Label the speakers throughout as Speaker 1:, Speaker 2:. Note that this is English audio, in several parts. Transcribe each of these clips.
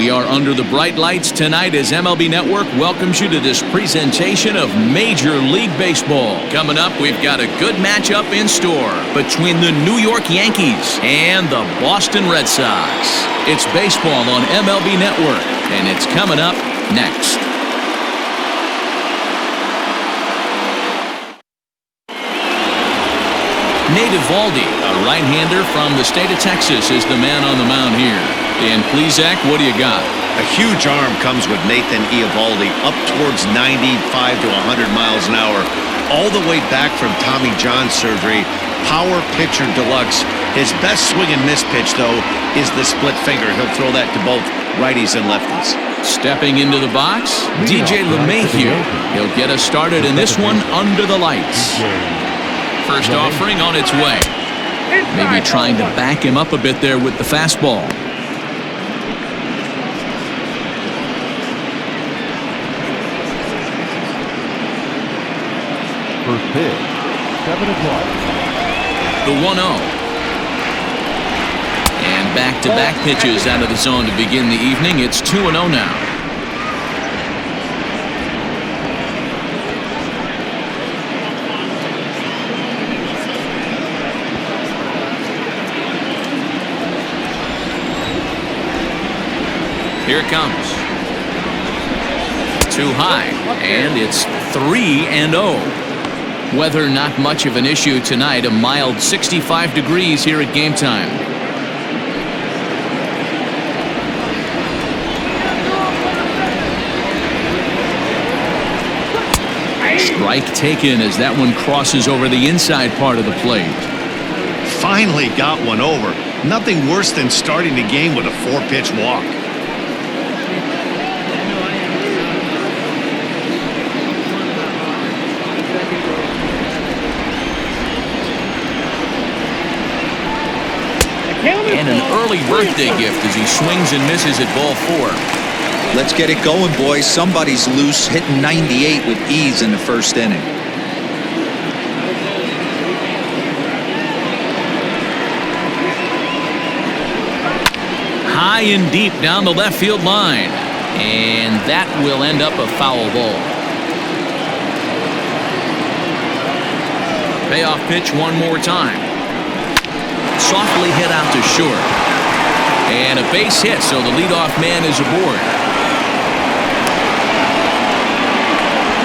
Speaker 1: We are under the bright lights tonight as MLB Network welcomes you to this presentation of Major League Baseball. Coming up, we've got a good matchup in store between the New York Yankees and the Boston Red Sox. It's baseball on MLB Network, and it's coming up next. Nate Eovaldi, a right-hander from the state of Texas, is the man on the mound here. And please, Zach, what do you got?
Speaker 2: A huge arm comes with Nathan Eovaldi, up towards 95 to 100 miles an hour, all the way back from Tommy John surgery. Power pitcher deluxe. His best swing and miss pitch, though, is the split finger. He'll throw that to both righties and lefties.
Speaker 1: Stepping into the box, DJ LeMahieu. He'll get us started in this one under the lights. First offering on its way. Maybe trying to back him up a bit there with the fastball.
Speaker 3: First pitch, 7-1.
Speaker 1: The 1-0. And back-to-back pitches out of the zone to begin the evening. It's 2-0 now. Here it comes. Too high, and it's 3-0. Weather not much of an issue tonight. A mild 65 degrees here at game time. Strike taken as that one crosses over the inside part of the plate.
Speaker 2: Finally got one over. Nothing worse than starting the game with a 4-pitch walk.
Speaker 1: And an early birthday gift as he swings and misses at ball 4.
Speaker 4: Let's get it going, boys. Somebody's loose, hitting 98 with ease in the first inning.
Speaker 1: High and deep down the left field line. And that will end up a foul ball. Payoff pitch one more time. Softly hit out to short. And a base hit, so the leadoff man is aboard.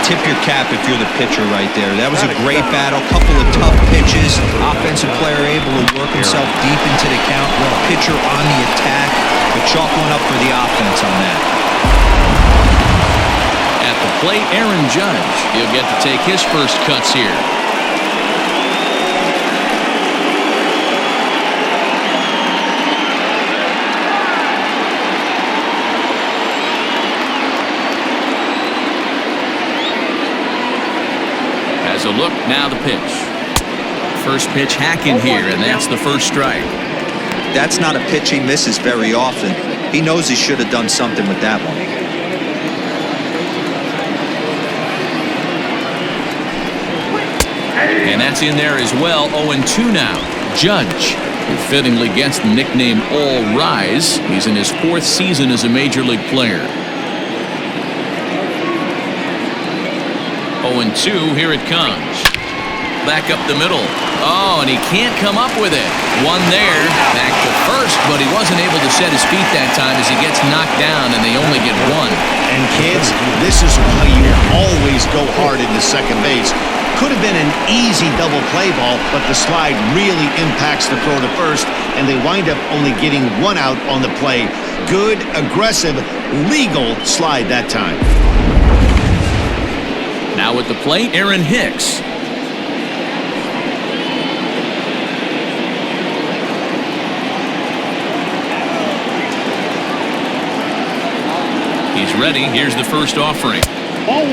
Speaker 4: Tip your cap if you're the pitcher right there. That was a great battle. Couple of tough pitches. Offensive player able to work himself deep into the count. Pitcher on the attack. But chalk one up for the offense on that.
Speaker 1: At the plate, Aaron Judge. He'll get to take his first cuts here. A look, now the pitch. First pitch hacking here, and that's the first strike.
Speaker 4: That's not a pitch he misses very often. He knows he should have done something with that one.
Speaker 1: And that's in there as well. 0-2 now. Judge, who fittingly gets the nickname All Rise. He's in his 4th season as a major league player. 0-2, here it comes. Back up the middle. Oh, and he can't come up with it. One there, back to first, but he wasn't able to set his feet that time as he gets knocked down, and they only get one.
Speaker 2: And kids, this is why you always go hard into second base. Could have been an easy double play ball, but the slide really impacts the throw to first, and they wind up only getting one out on the play. Good, aggressive, legal slide that time.
Speaker 1: Now at the plate, Aaron Hicks. He's ready. Here's the first offering.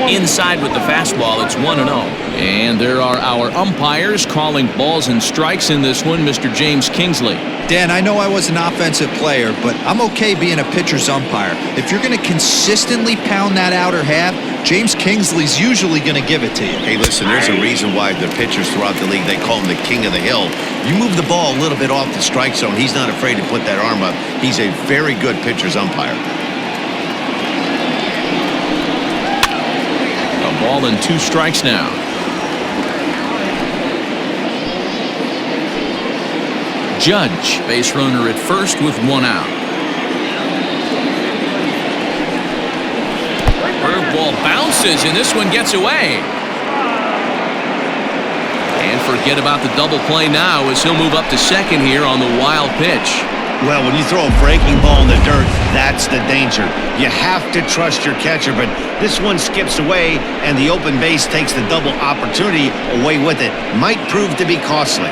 Speaker 1: Inside with the fastball, it's 1-0. And there are our umpires calling balls and strikes in this one, Mr. James Kingsley.
Speaker 4: Dan, I know I was an offensive player, but I'm okay being a pitcher's umpire. If you're going to consistently pound that outer half, James Kingsley's usually going to give it to you.
Speaker 2: Hey, listen, there's a reason why the pitchers throughout the league, they call him the king of the hill. You move the ball a little bit off the strike zone, he's not afraid to put that arm up. He's a very good pitcher's umpire.
Speaker 1: Ball and 2 strikes now. Judge, base runner at first with 1 out. Curveball bounces, and this one gets away. And forget about the double play now as he'll move up to second here on the wild pitch.
Speaker 2: Well, when you throw a breaking ball in the dirt, that's the danger. You have to trust your catcher, but this one skips away, and the open base takes the double opportunity away with it. Might prove to be costly.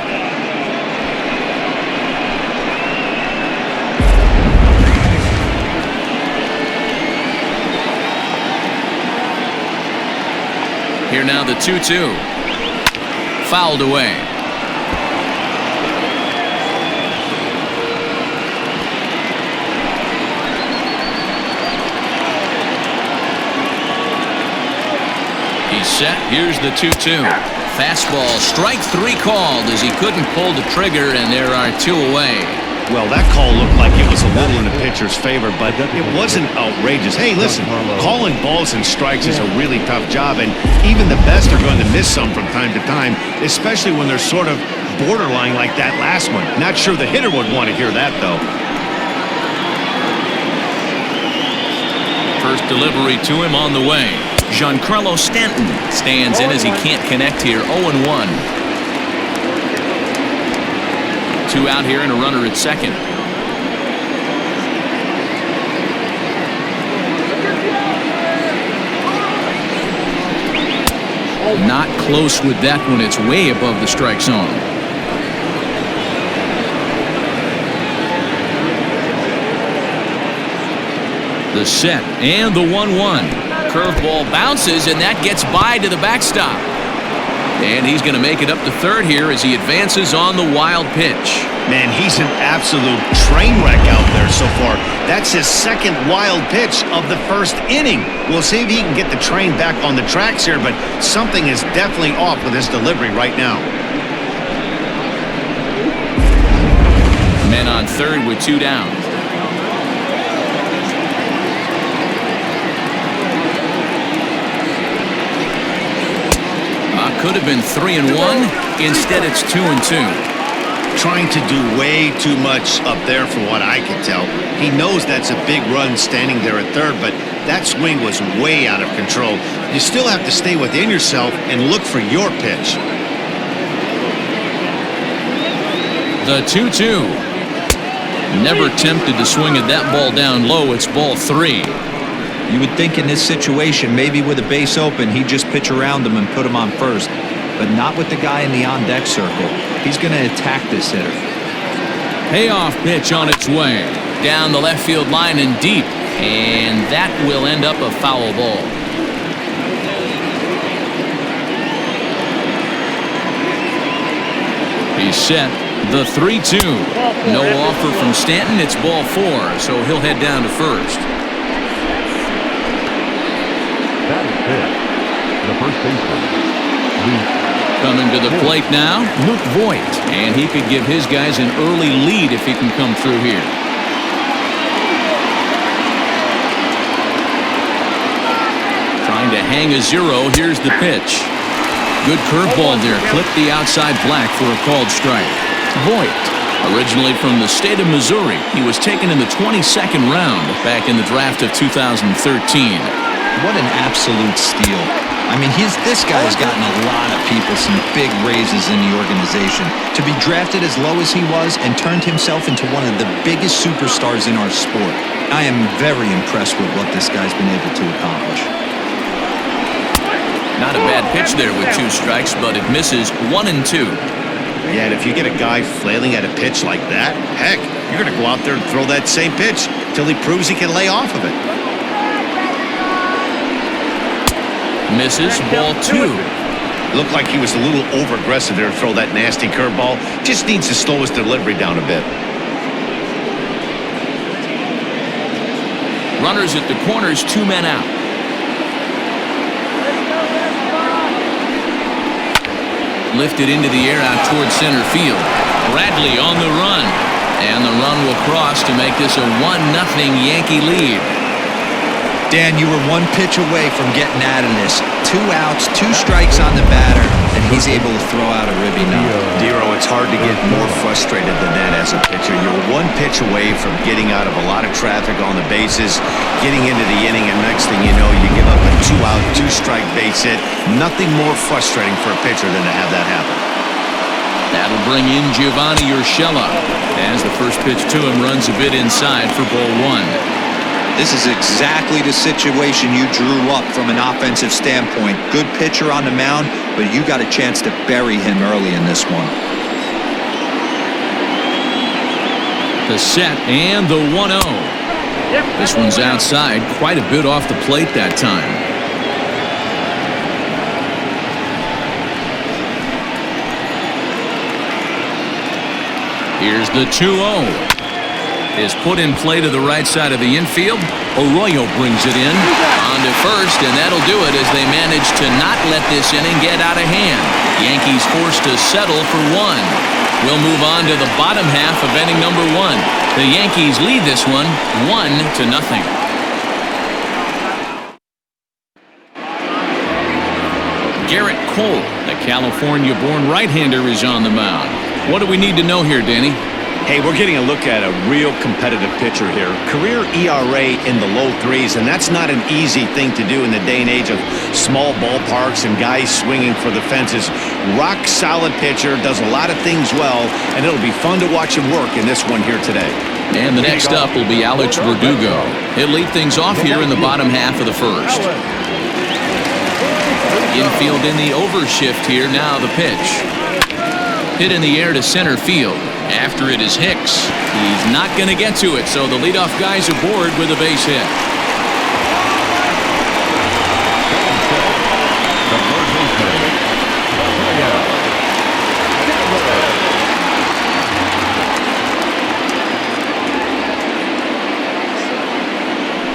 Speaker 1: Here now the 2-2. Fouled away. He's set. Here's the 2-2. Fastball, strike 3 called as he couldn't pull the trigger, and there are 2 away.
Speaker 2: Well, that call looked like it was a little in the pitcher's favor, but it wasn't outrageous. Hey, listen, calling balls and strikes is a really tough job, and even the best are going to miss some from time to time, especially when they're sort of borderline like that last one. Not sure the hitter would want to hear that, though.
Speaker 1: First delivery to him on the way. Giancarlo Stanton stands in as he can't connect here. 0-1. 2 out here and a runner at second. Not close with that one. It's way above the strike zone. The set and the 1-1. Curveball bounces, and that gets by to the backstop. And he's going to make it up to third here as he advances on the wild pitch.
Speaker 2: Man, he's an absolute train wreck out there so far. That's his second wild pitch of the first inning. We'll see if he can get the train back on the tracks here, but something is definitely off with his delivery right now.
Speaker 1: Men on third with 2 down. Could have been 3-1. Instead, it's 2-2.
Speaker 2: Trying to do way too much up there for what I can tell. He knows that's a big run standing there at third, but that swing was way out of control. You still have to stay within yourself and look for your pitch.
Speaker 1: The 2-2. Never tempted to swing at that ball down low. It's ball 3.
Speaker 4: You would think in this situation, maybe with a base open, he'd just pitch around him and put him on first. But not with the guy in the on-deck circle. He's going to attack this hitter.
Speaker 1: Payoff pitch on its way. Down the left field line and deep. And that will end up a foul ball. He's set. The 3-2. No offer from Stanton. It's ball 4, so he'll head down to first.
Speaker 3: That is it. The first baseman,
Speaker 1: Coming to the plate now, Luke Voigt. And he could give his guys an early lead if he can come through here. Trying to hang a 0. Here's the pitch. Good curveball there. Clipped the outside black for a called strike. Voigt, originally from the state of Missouri, he was taken in the 22nd round back in the draft of 2013.
Speaker 4: What an absolute steal. I mean, this guy's gotten a lot of people some big raises in the organization. To be drafted as low as he was and turned himself into one of the biggest superstars in our sport. I am very impressed with what this guy's been able to accomplish.
Speaker 1: Not a bad pitch there with 2 strikes, but it misses 1-2.
Speaker 2: Yeah, and if you get a guy flailing at a pitch like that, heck, you're going to go out there and throw that same pitch till he proves he can lay off of it.
Speaker 1: Misses, ball 2.
Speaker 2: Looked like he was a little over-aggressive there to throw that nasty curveball. Just needs to slow his delivery down a bit.
Speaker 1: Runners at the corners, 2 men out. Lifted into the air out towards center field. Bradley on the run. And the run will cross to make this a 1-0 Yankee lead.
Speaker 4: Dan, you were one pitch away from getting out of this. 2 outs, 2 strikes on the batter, and he's able to throw out a ribby now.
Speaker 2: Dero, it's hard to get more frustrated than that as a pitcher. You're one pitch away from getting out of a lot of traffic on the bases, getting into the inning, and next thing you know, you give up a 2-out, 2-strike base hit. Nothing more frustrating for a pitcher than to have that happen.
Speaker 1: That'll bring in Giovanni Urshela as the first pitch to him runs a bit inside for ball 1.
Speaker 4: This is exactly the situation you drew up from an offensive standpoint. Good pitcher on the mound, but you got a chance to bury him early in this one.
Speaker 1: The set and the 1-0. This one's outside, quite a bit off the plate that time. Here's the 2-0. Is put in play to the right side of the infield. Arroyo brings it in on to first, and that'll do it as they manage to not let this inning get out of hand. Yankees forced to settle for 1. We'll move on to the bottom half of inning number 1. The Yankees lead this one 1-0. Garrett Cole, the California-born right-hander, is on the mound. What do we need to know here, Danny?
Speaker 2: Hey, we're getting a look at a real competitive pitcher here. Career ERA in the low 3s, and that's not an easy thing to do in the day and age of small ballparks and guys swinging for the fences. Rock solid pitcher, does a lot of things well, and it'll be fun to watch him work in this one here today.
Speaker 1: And the next up will be Alex Verdugo. He'll lead things off here in the bottom half of the first. Infield in the overshift here. Now the pitch. Hit in the air to center field. After it is Hicks. He's not going to get to it, so the leadoff guy's aboard with a base hit.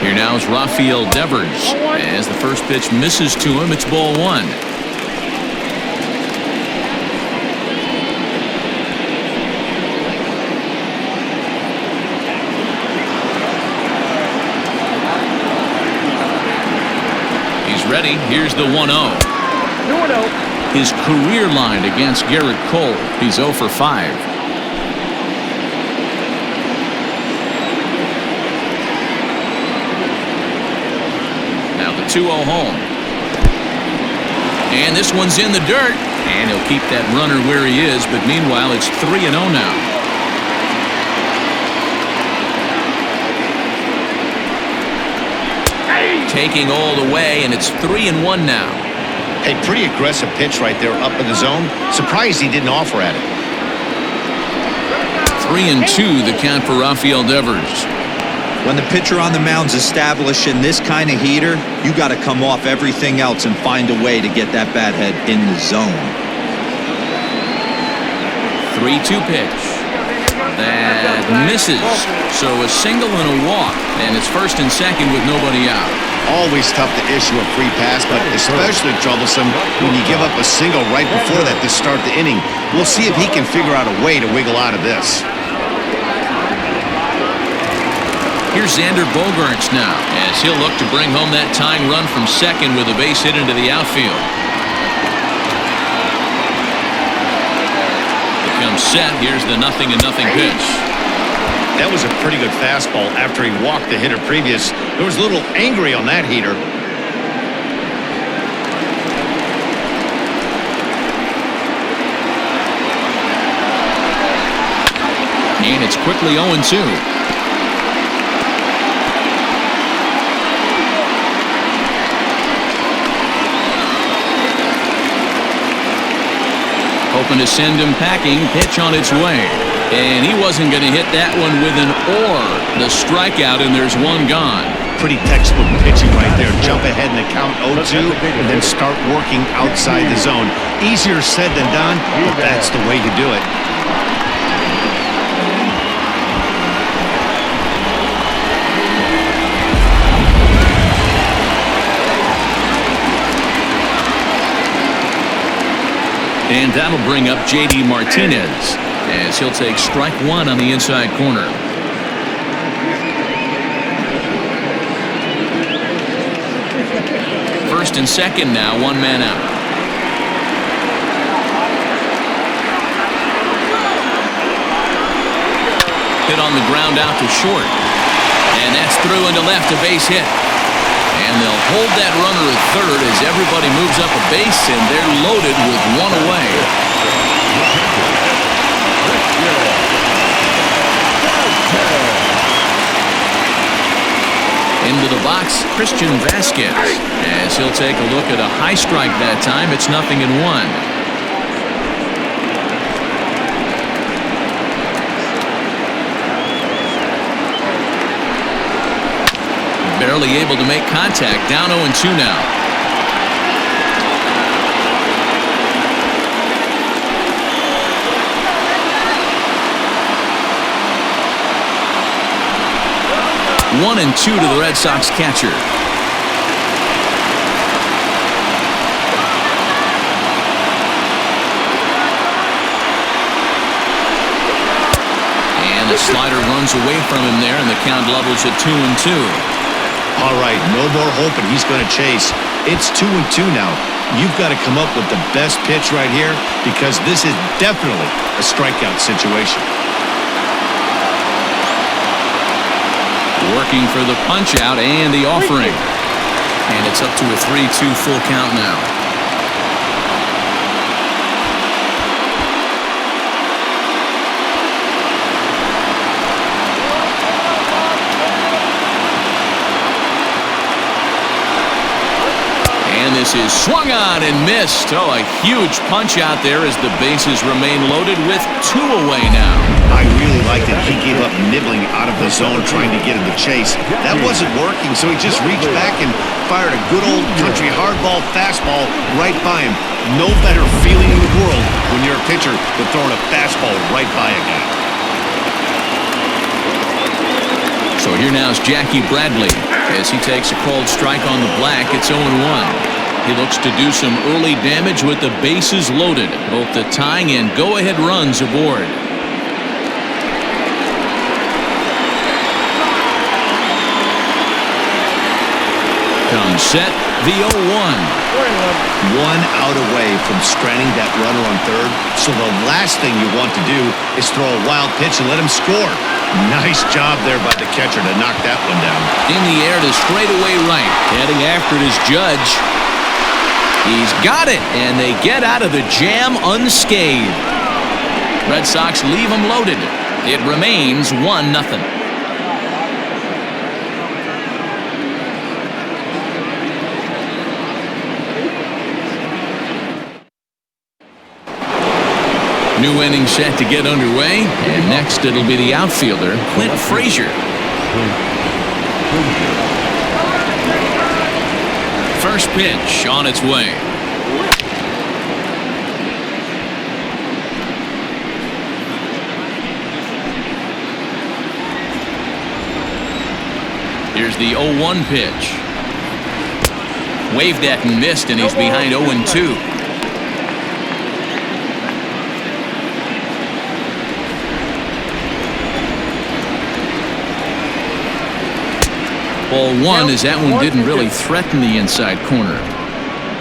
Speaker 1: Here now is Rafael Devers. As the first pitch misses to him, it's ball 1. Ready. Here's the 1-0. His career line against Garrett Cole. He's 0 for 5. Now the 2-0 home. And this one's in the dirt. And he'll keep that runner where he is. But meanwhile, it's 3-0 now. Taking all the way, and it's 3-1 now.
Speaker 2: Hey, pretty aggressive pitch right there up in the zone. Surprised he didn't offer at it.
Speaker 1: 3-2 the count for Rafael Devers.
Speaker 4: When the pitcher on the mound's establishing this kind of heater, you got to come off everything else and find a way to get that bat head in the zone.
Speaker 1: 3-2 pitch. That misses. So a single and a walk, and it's first and second with nobody out.
Speaker 2: Always tough to issue a free pass, but especially troublesome when you give up a single right before that to start the inning. We'll see if he can figure out a way to wiggle out of this.
Speaker 1: Here's Xander Bogaerts now, as he'll look to bring home that tying run from second with a base hit into the outfield. Becomes set. Here's the 0-0 pitch.
Speaker 2: That was a pretty good fastball after he walked the hitter previous. There was a little angry on that heater.
Speaker 1: And it's quickly 0-2. Hoping to send him packing. Pitch on its way. And he wasn't going to hit that one with an or. The strikeout, and there's one gone.
Speaker 2: Pretty textbook pitching right there. Jump ahead in the count 0-2 and then start working outside the zone. Easier said than done, but that's the way you do it.
Speaker 1: And that'll bring up J.D. Martinez as he'll take strike 1 on the inside corner. First and second now, one man out. Hit on the ground out to short. And that's through into left, a base hit. And they'll hold that runner at third as everybody moves up a base, and they're loaded with one away. Into the box, Christian Vasquez, as he'll take a look at a high strike that time. It's 0-1. Barely able to make contact. Down 0-2 now. One and two to the Red Sox catcher. And the slider runs away from him there, and the count levels at 2-2.
Speaker 2: All right, no more hoping he's going to chase. It's 2-2 now. You've got to come up with the best pitch right here, because this is definitely a strikeout situation.
Speaker 1: Working for the punch out and the offering. And it's up to a 3-2 full count now. And this is swung on and missed. Oh, a huge punch out there as the bases remain loaded with two away now.
Speaker 2: I really liked it. He gave up nibbling out of the zone trying to get in the chase. That wasn't working, so he just reached back and fired a good old country hardball fastball right by him. No better feeling in the world when you're a pitcher than throwing a fastball right by a guy.
Speaker 1: So here now is Jackie Bradley as he takes a called strike on the black. It's 0-1. He looks to do some early damage with the bases loaded. Both the tying and go-ahead runs aboard. Comes set, the 0-1.
Speaker 2: 1 out away from stranding that runner on third. So the last thing you want to do is throw a wild pitch and let him score. Nice job there by the catcher to knock that one down.
Speaker 1: In the air to straightaway right. Heading after it is Judge. He's got it, and they get out of the jam unscathed. Red Sox leave them loaded. It remains 1-0. New inning set to get underway, and next it'll be the outfielder, Clint Frazier. First pitch on its way. Here's the 0-1 pitch. Waved at and missed, and he's behind 0-2. Ball one, as that one didn't really threaten the inside corner.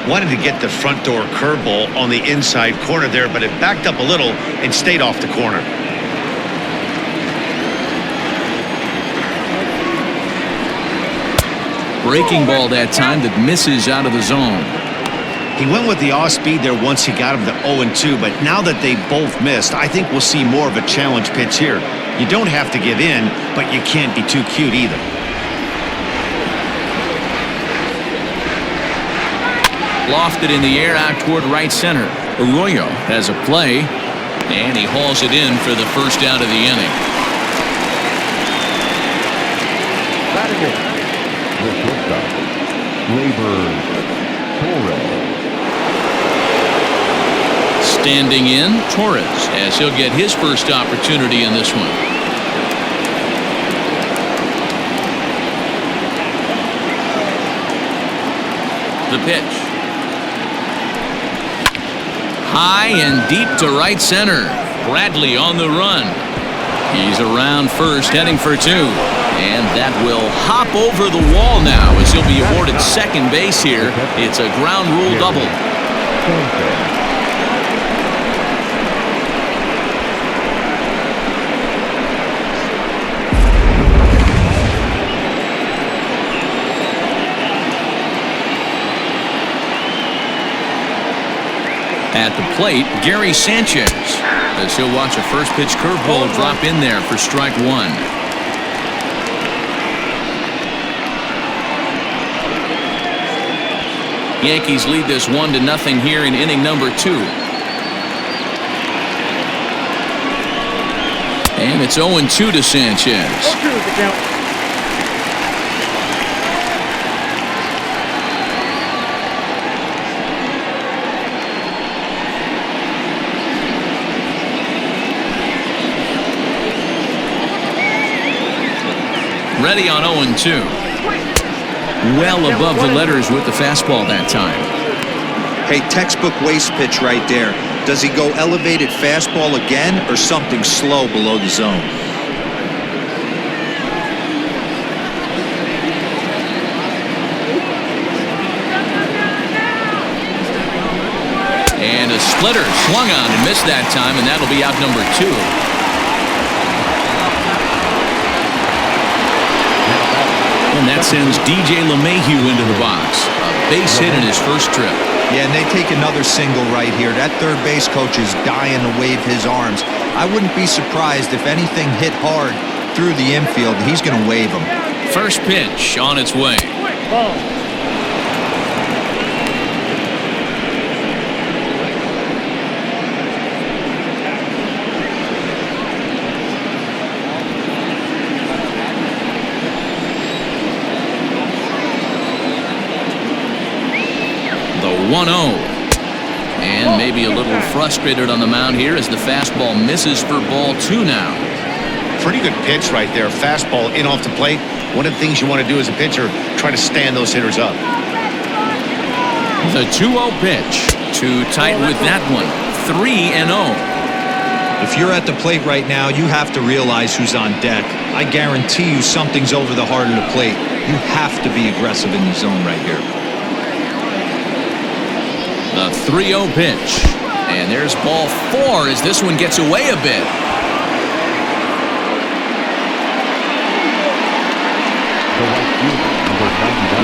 Speaker 2: Wanted to get the front door curveball on the inside corner there, but it backed up a little and stayed off the corner.
Speaker 1: Breaking ball that time that misses out of the zone.
Speaker 2: He went with the off speed there once he got him to 0-2, but now that they both missed, I think we'll see more of a challenge pitch here. You don't have to give in, but you can't be too cute either.
Speaker 1: Lofted in the air out toward right center. Arroyo has a play, and he hauls it in for the first out of the inning. Standing in, Torres, as he'll get his first opportunity in this one. The pitch. High and deep to right center. Bradley on the run. He's around first, heading for two. And that will hop over the wall now as he'll be awarded second base here. It's a ground rule double. At the plate, Gary Sanchez, as he'll watch a first pitch curveball drop in there for strike one. Yankees lead this 1-0 here in inning number 2. And it's 0-2 to Sanchez. Ready on 0-2. Well above the letters with the fastball that time.
Speaker 4: Hey, textbook waste pitch right there. Does he go elevated fastball again or something slow below the zone?
Speaker 1: And a splitter swung on and missed that time, and that'll be out number 2. And that sends DJ LeMahieu into the box. A base hit in his first trip.
Speaker 4: Yeah, and they take another single right here. That third base coach is dying to wave his arms. I wouldn't be surprised if anything hit hard through the infield. He's going to wave them.
Speaker 1: First pitch on its way. The 1-0. And maybe a little frustrated on the mound here as the fastball misses for ball 2 now.
Speaker 2: Pretty good pitch right there. Fastball in off the plate. One of the things you want to do as a pitcher, try to stand those hitters up.
Speaker 1: The 2-0 pitch. Too tight with that one. 3-0.
Speaker 4: If you're at the plate right now, you have to realize who's on deck. I guarantee you something's over the heart of the plate. You have to be aggressive in the zone right here.
Speaker 1: The 3-0 pitch. And there's ball 4 as this one gets away a bit.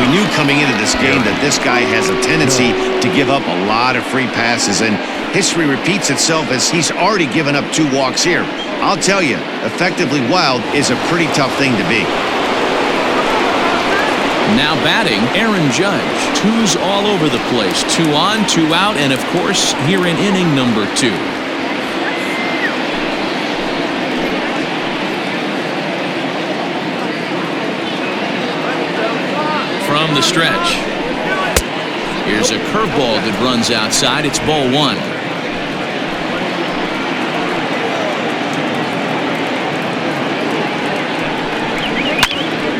Speaker 2: We knew coming into this game that this guy has a tendency to give up a lot of free passes, and history repeats itself as he's already given up 2 walks here. I'll tell you, effectively wild is a pretty tough thing to be.
Speaker 1: Now batting, Aaron Judge. 2s all over the place. 2 on, 2 out, and of course, here in inning number 2. From the stretch. Here's a curveball that runs outside. It's ball 1.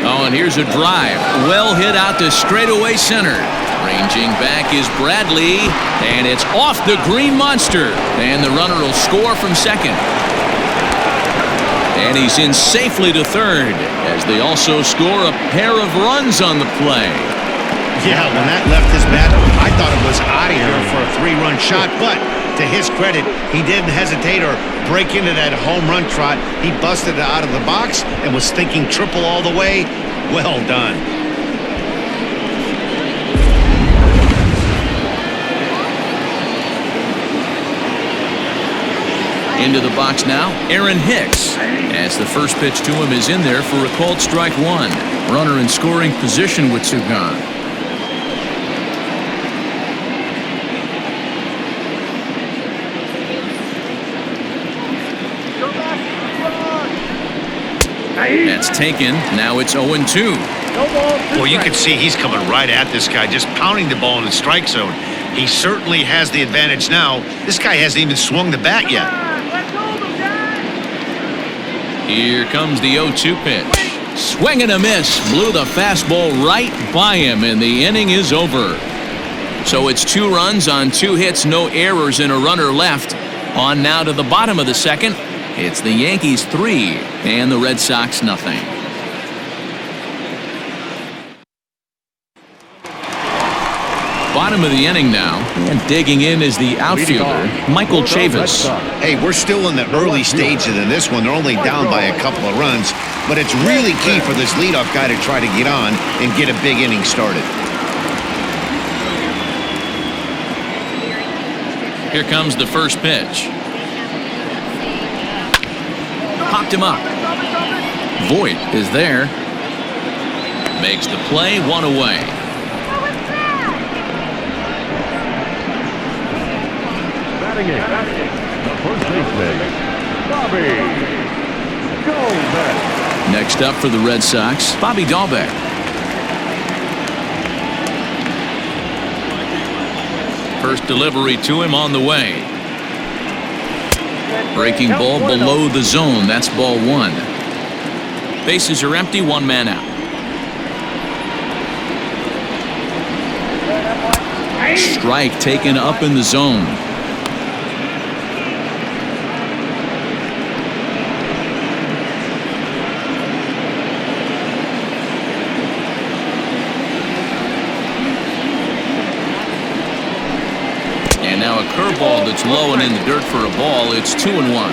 Speaker 1: Oh, and here's a drive. Well hit out to straightaway center. Ranging back is Bradley, and it's off the green monster. And the runner will score from second. And he's in safely to third, as they also score a pair of runs on the play.
Speaker 2: Yeah, when that left his bat, I thought it was out of here for a 3-run shot, but to his credit, he didn't hesitate or break into that home run trot. He busted it out of the box and was thinking triple all the way. Well done.
Speaker 1: Into the box now, Aaron Hicks, as the first pitch to him is in there for a called strike 1. Runner in scoring position with 2 gone. That's taken. Now it's 0-2.
Speaker 2: Well, you can see he's coming right at this guy, just pounding the ball in the strike zone. He certainly has the advantage now. This guy hasn't even swung the bat yet.
Speaker 1: Here comes the 0-2 pitch. Swing and a miss. Blew the fastball right by him, and the inning is over. So it's 2 runs on 2 hits, no errors, and a runner left. On now to the bottom of the second. It's the Yankees 3 and the Red Sox nothing. Bottom of the inning now, and digging in is the outfielder, Michael Chavis.
Speaker 2: Hey, we're still in the early stages in this one. They're only down by a couple of runs, but it's really key for this leadoff guy to try to get on and get a big inning started.
Speaker 1: Here comes the first pitch. Popped him up. Voit is there. Makes the play, one away.
Speaker 3: Batting in, the first baseman, Bobby Dahlbeck.
Speaker 1: Next up for the Red Sox, Bobby Dahlbeck. First delivery to him on the way. Breaking ball below the zone. That's ball one. Bases are empty, one man out. Strike taken up in the zone. And now a curveball that's low and in the dirt for a ball. It's 2-1.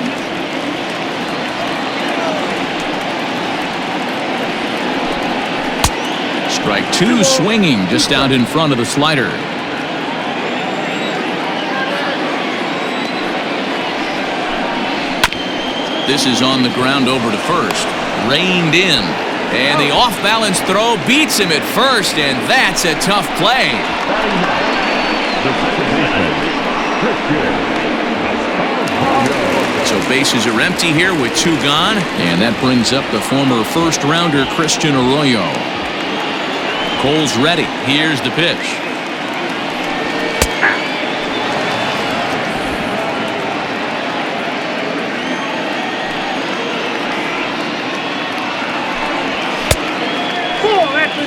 Speaker 1: Strike two, swinging just out in front of the slider. This is on the ground over to first. Reined in. And the off-balance throw beats him at first, and that's a tough play. So bases are empty here with two gone, and that brings up the former first-rounder Christian Arroyo. Cole's ready. Here's the pitch.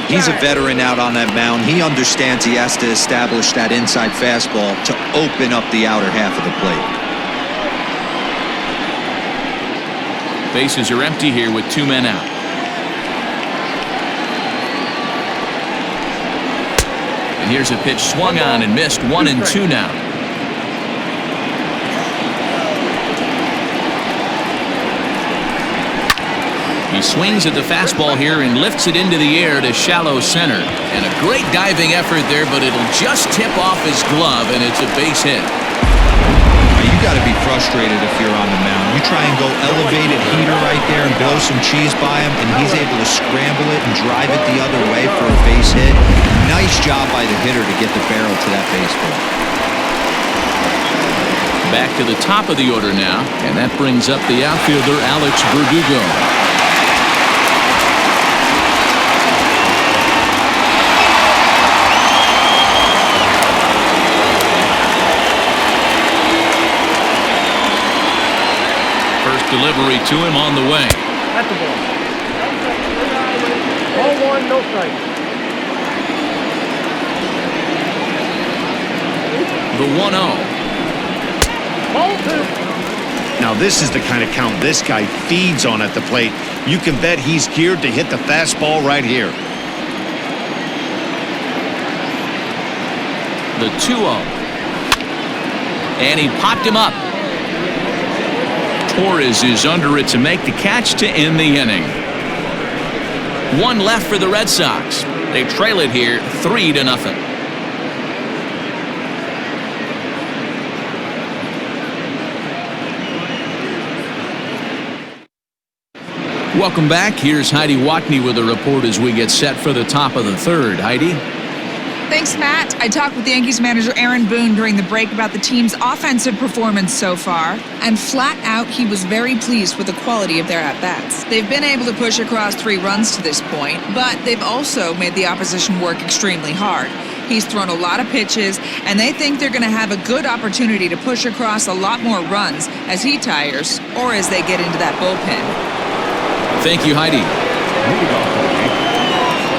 Speaker 4: He's a veteran out on that mound. He understands he has to establish that inside fastball to open up the outer half of the plate.
Speaker 1: Bases are empty here with two men out. And here's a pitch swung on and missed. 1-2 now. He swings at the fastball here and lifts it into the air to shallow center. And a great diving effort there, but it'll just tip off his glove, and it's a base hit.
Speaker 4: You got to be frustrated if you're on the mound. You try and go elevated heater right there and blow some cheese by him, and he's able to scramble it and drive it the other way for a base hit. Nice job by the hitter to get the barrel to that baseball.
Speaker 1: Back to the top of the order now, and that brings up the outfielder Alex Verdugo. Delivery to him on the way.
Speaker 5: That's the ball. Ball one, no strike.
Speaker 1: The 1-0.
Speaker 5: Ball two.
Speaker 2: Now this is the kind of count this guy feeds on at the plate. You can bet he's geared to hit the fastball right here.
Speaker 1: The 2-0. And he popped him up. Torres is under it to make the catch to end the inning. One left for the Red Sox. They trail it here 3-0. Welcome back. Here's Heidi Watney with a report as we get set for the top of the third. Heidi?
Speaker 6: Thanks, Matt. I talked with Yankees manager Aaron Boone during the break about the team's offensive performance so far, and flat out, he was very pleased with the quality of their at-bats. They've been able to push across 3 runs to this point, but they've also made the opposition work extremely hard. He's thrown a lot of pitches, and they think they're going to have a good opportunity to push across a lot more runs as he tires or as they get into that bullpen.
Speaker 1: Thank you, Heidi.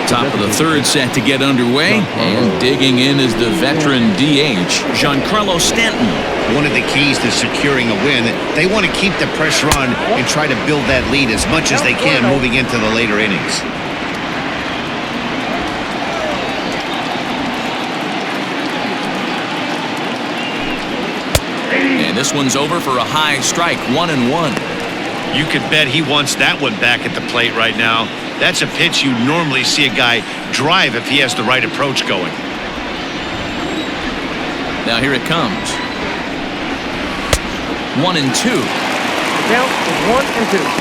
Speaker 1: Top of the third set to get underway, and digging in is the veteran DH, Giancarlo Stanton.
Speaker 2: One of the keys to securing a win, they want to keep the pressure on and try to build that lead as much as they can moving into the later innings.
Speaker 1: this one's over for a high strike, 1-1.
Speaker 2: You could bet he wants that one back at the plate right now. That's a pitch you normally see a guy drive if he has the right approach going.
Speaker 1: Now here it comes. 1-2.
Speaker 5: Count is 1-2.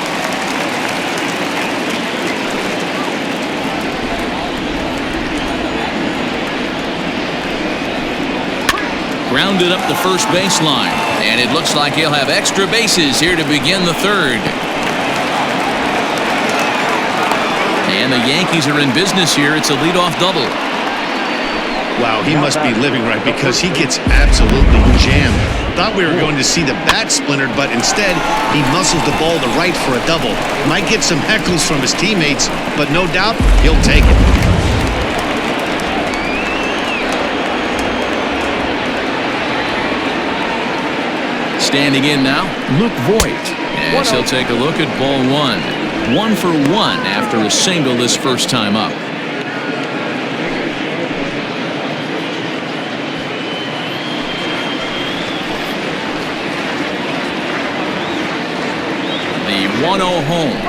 Speaker 1: Grounded up the first baseline, and it looks like he'll have extra bases here to begin the third. And the Yankees are in business here. It's a leadoff double.
Speaker 2: Wow, he must be living right because he gets absolutely jammed. Thought we were going to see the bat splintered, but instead he muscles the ball to right for a double. Might get some heckles from his teammates, but no doubt he'll take it.
Speaker 1: Standing in now, Luke Voigt. As he'll take a look at ball one. 1 for 1 after a single this first time up. The 1-0 home.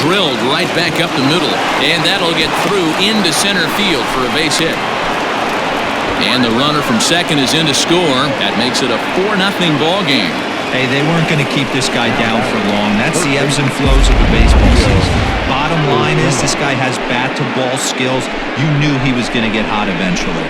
Speaker 1: Drilled right back up the middle, and that'll get through into center field for a base hit. And the runner from second is in to score. That makes it a 4-0 ball game.
Speaker 4: Hey, they weren't going to keep this guy down for long. That's the ebbs and flows of the baseball season. Bottom line is this guy has bat-to-ball skills. You knew he was going to get hot eventually.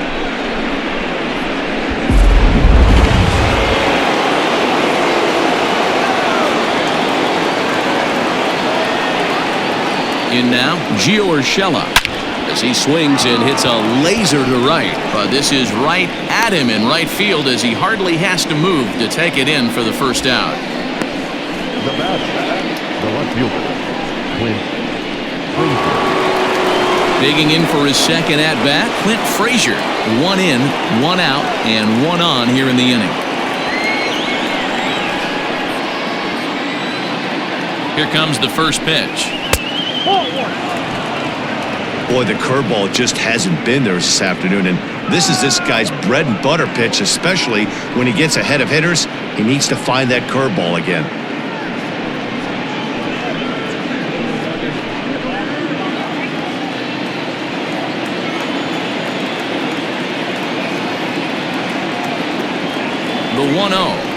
Speaker 1: In now, Gio Urshela. As he swings and hits a laser to right. But this is right at him in right field as he hardly has to move to take it in for the first out.
Speaker 3: The batter, the left fielder, Clint Frazier.
Speaker 1: Bigging in for his second at-bat, Clint Frazier. 1 in, 1 out, and 1 on here in the inning. Here comes the first pitch.
Speaker 2: Boy, the curveball just hasn't been there this afternoon, and this is this guy's bread and butter pitch, especially when he gets ahead of hitters. He needs to find that curveball again.
Speaker 1: The 1-0.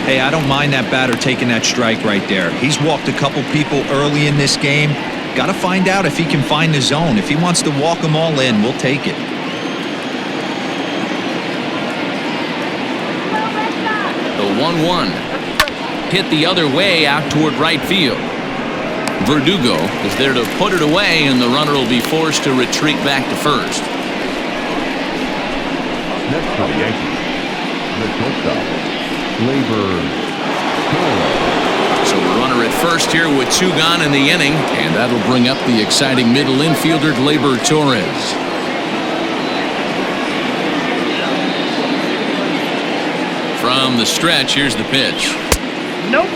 Speaker 4: Hey, I don't mind that batter taking that strike right there. He's walked a couple people early in this game. Got to find out if he can find the zone. If he wants to walk them all in, we'll take it.
Speaker 1: The 1-1. Hit the other way out toward right field. Verdugo is there to put it away, and the runner will be forced to retreat back to first.
Speaker 3: Next for the Yankees, the shortstop, Labor.
Speaker 1: So the runner at first here with 2 gone in the inning, and that'll bring up the exciting middle infielder, Gleyber Torres. From the stretch, here's the pitch.
Speaker 5: Nope.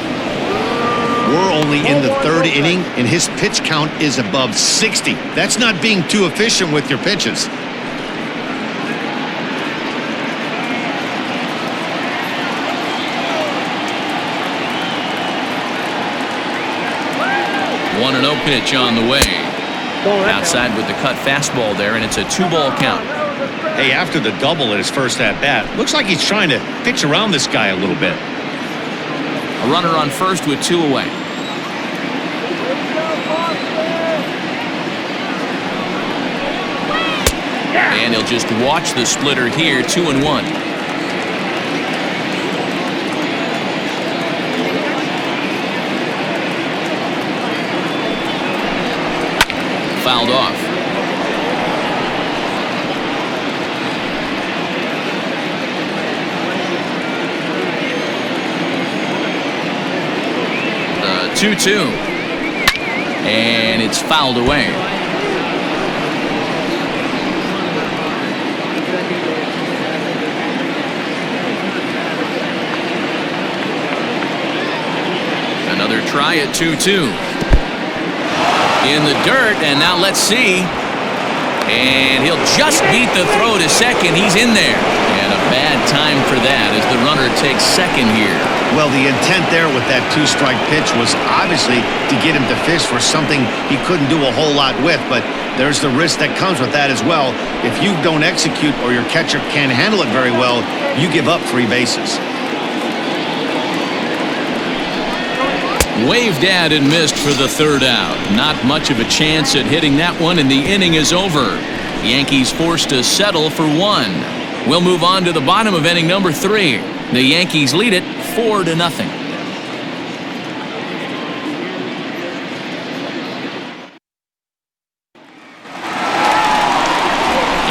Speaker 2: We're only in the third inning, and his pitch count is above 60. That's not being too efficient with your pitches.
Speaker 1: One 1-0 pitch on the way. Outside with the cut fastball there, and it's a 2-ball count.
Speaker 2: Hey, after the double at his first at-bat, looks like he's trying to pitch around this guy a little bit.
Speaker 1: A runner on first with 2 away. And he'll just watch the splitter here, 2-1. Fouled off. The 2-2. And it's fouled away. Another try at 2-2. In the dirt, and now let's see. And he'll just beat the throw to second. He's in there. And a time for that as the runner takes second here.
Speaker 2: Well, the intent there with that two-strike pitch was obviously to get him to fish for something he couldn't do a whole lot with, but there's the risk that comes with that as well. If you don't execute or your catcher can't handle it very well, you give up 3 bases.
Speaker 1: Waved at and missed for the third out. Not much of a chance at hitting that one, and the inning is over. The Yankees forced to settle for 1. We'll move on to the bottom of inning number 3. The Yankees lead it 4-0.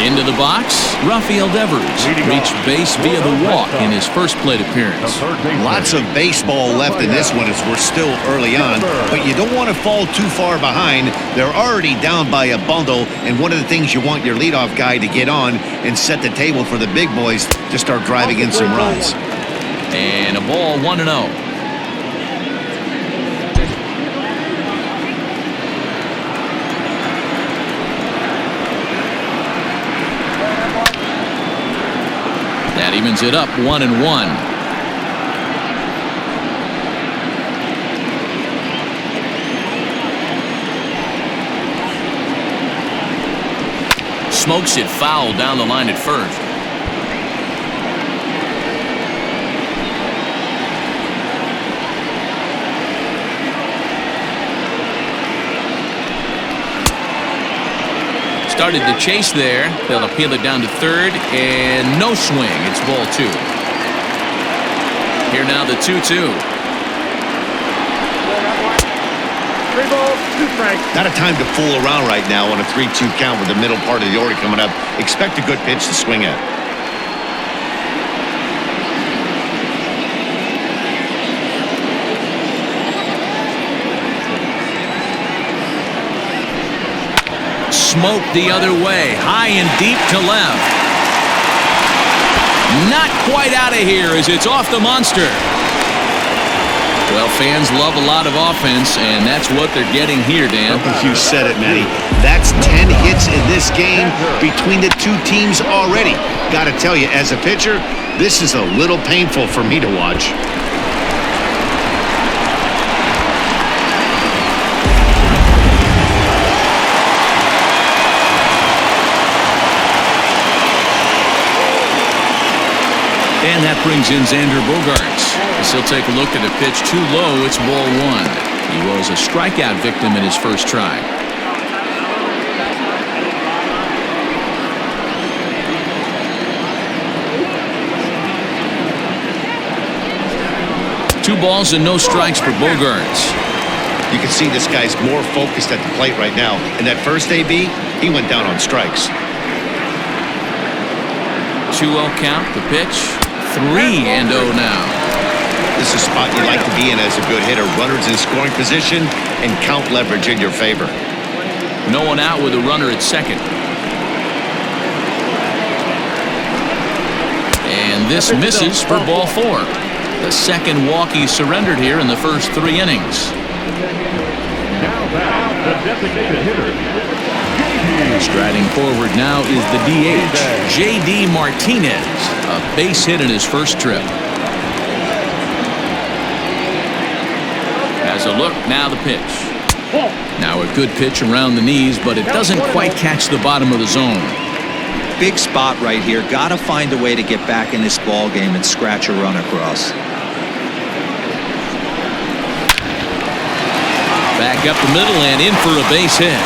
Speaker 1: Into the box, Rafael Devers reached base via the walk in his first plate appearance.
Speaker 2: Lots of baseball left in this one as we're still early on, but you don't want to fall too far behind. They're already down by a bundle, and one of the things you want your leadoff guy to get on and set the table for the big boys to start driving in some runs.
Speaker 1: And a ball, 1-0. That evens it up 1-1. Smokes it foul down the line at first. Started to chase there. They'll appeal it down to third, and no swing. It's ball 2. Here now the 2-2.
Speaker 5: 3 balls, 2 strikes.
Speaker 2: Not a time to fool around right now on a 3-2 count with the middle part of the order coming up. Expect a good pitch to swing at.
Speaker 1: Smoke the other way, high and deep to left. Not quite out of here as it's off the monster. Well, fans love a lot of offense, and that's what they're getting here, Dan.
Speaker 2: You said it, Matty. That's 10 hits in this game between the 2 teams already. Got to tell you, as a pitcher, this is a little painful for me to watch.
Speaker 1: And that brings in Xander Bogaerts. As he'll take a look at a pitch too low. It's ball 1. He was a strikeout victim in his first try. Two balls and no strikes for Bogaerts.
Speaker 2: You can see this guy's more focused at the plate right now. In that first AB, he went down on strikes.
Speaker 1: 2-0 count, the pitch. 3-0 now.
Speaker 2: This is a spot you like to be in as a good hitter. Runners in scoring position and count leverage in your favor.
Speaker 1: No one out with a runner at second. And this misses for ball 4. The second walk he surrendered here in the first 3 innings.
Speaker 3: Now the designated hitter.
Speaker 1: Striding forward now is the DH, J.D. Martinez. A base hit in his first trip. Has a look, now the pitch. Now a good pitch around the knees, but it doesn't quite catch the bottom of the zone.
Speaker 4: Big spot right here. Got to find a way to get back in this ball game and scratch a run across.
Speaker 1: Back up the middle and in for a base hit.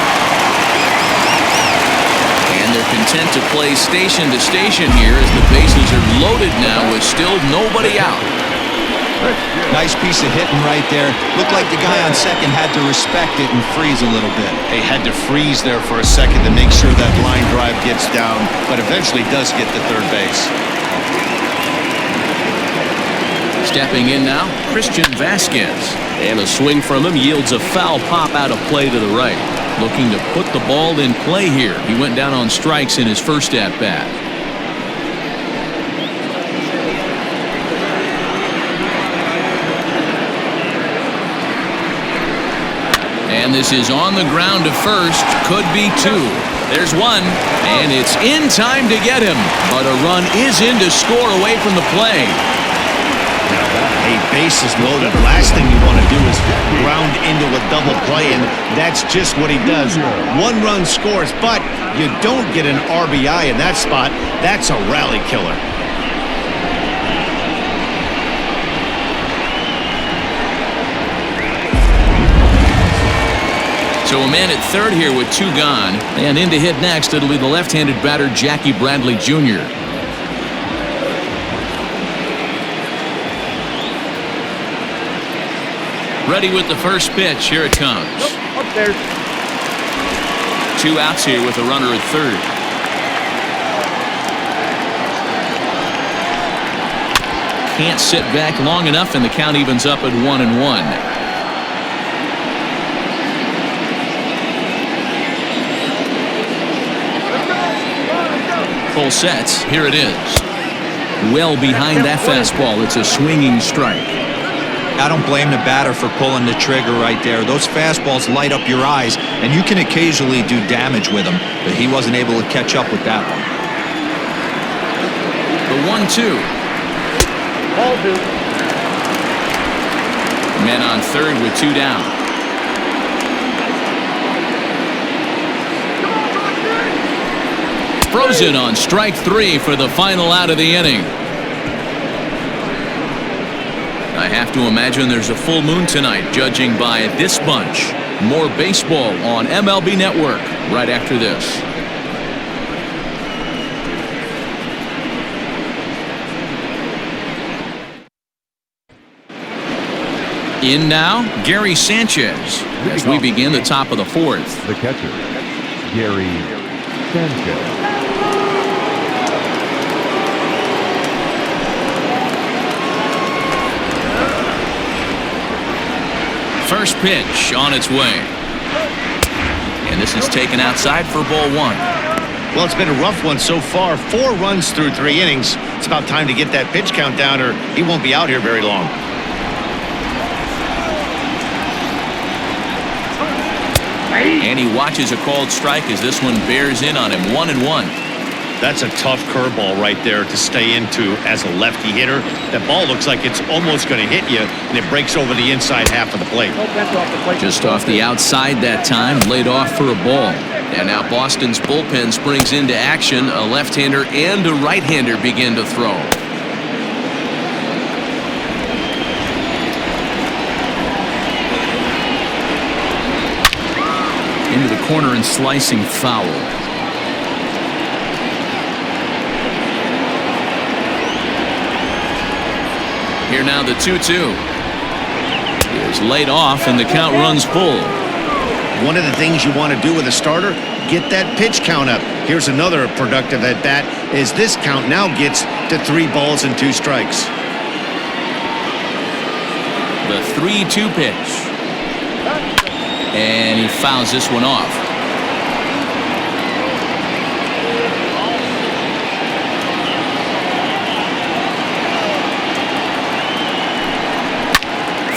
Speaker 1: And they're content to play station to station here as the bases are loaded now with still nobody out.
Speaker 4: Nice piece of hitting right there. Looked like the guy on second had to respect it and freeze a little bit.
Speaker 2: He had to freeze there for a second to make sure that line drive gets down, but eventually does get to third base.
Speaker 1: Stepping in now, Christian Vasquez. And a swing from him yields a foul pop out of play to the right. Looking to put the ball in play here. He went down on strikes in his first at-bat. And this is on the ground to first. Could be 2. There's one, and it's in time to get him. But a run is in to score away from the play.
Speaker 2: Hey, bases loaded. Last thing you want to do is ground into a double play, and that's just what he does. One run scores, but you don't get an RBI in that spot. That's a rally killer.
Speaker 1: So a man at third here with 2 gone. And in to hit next, it'll be the left-handed batter, Jackie Bradley Jr. Ready with the first pitch. Here it comes.
Speaker 5: Nope, upstairs.
Speaker 1: 2 outs here with a runner at third. Can't sit back long enough, and the count evens up at 1-1. Full sets. Here it is. Well behind that fastball. It's a swinging strike.
Speaker 4: I don't blame the batter for pulling the trigger right there. Those fastballs light up your eyes, and you can occasionally do damage with them, but he wasn't able to catch up with that one.
Speaker 1: The 1-2.
Speaker 5: Ball 2.
Speaker 1: Men on third with 2 down. Frozen on strike 3 for the final out of the inning. I have to imagine there's a full moon tonight, judging by this bunch. More baseball on MLB Network right after this. In now, Gary Sanchez as we begin the top of the 4th.
Speaker 3: The catcher, Gary Sanchez.
Speaker 1: First pitch on its way. And this is taken outside for ball 1.
Speaker 2: Well, it's been a rough one so far. 4 runs through 3 innings. It's about time to get that pitch count down, or he won't be out here very long.
Speaker 1: And he watches a called strike as this one bears in on him. 1-1.
Speaker 2: That's a tough curveball right there to stay into as a lefty hitter. That ball looks like it's almost going to hit you, and it breaks over the inside half of the plate.
Speaker 5: Nope, that's off the plate.
Speaker 1: Just off the outside that time, laid off for a ball. And now Boston's bullpen springs into action. A left-hander and a right-hander begin to throw. Into the corner and slicing foul. Here now the 2-2. Is laid off and the count runs full.
Speaker 2: One of the things you want to do with a starter, get that pitch count up. Here's another productive at bat as this count now gets to 3 balls and 2 strikes.
Speaker 1: The 3-2 pitch. And he fouls this one off.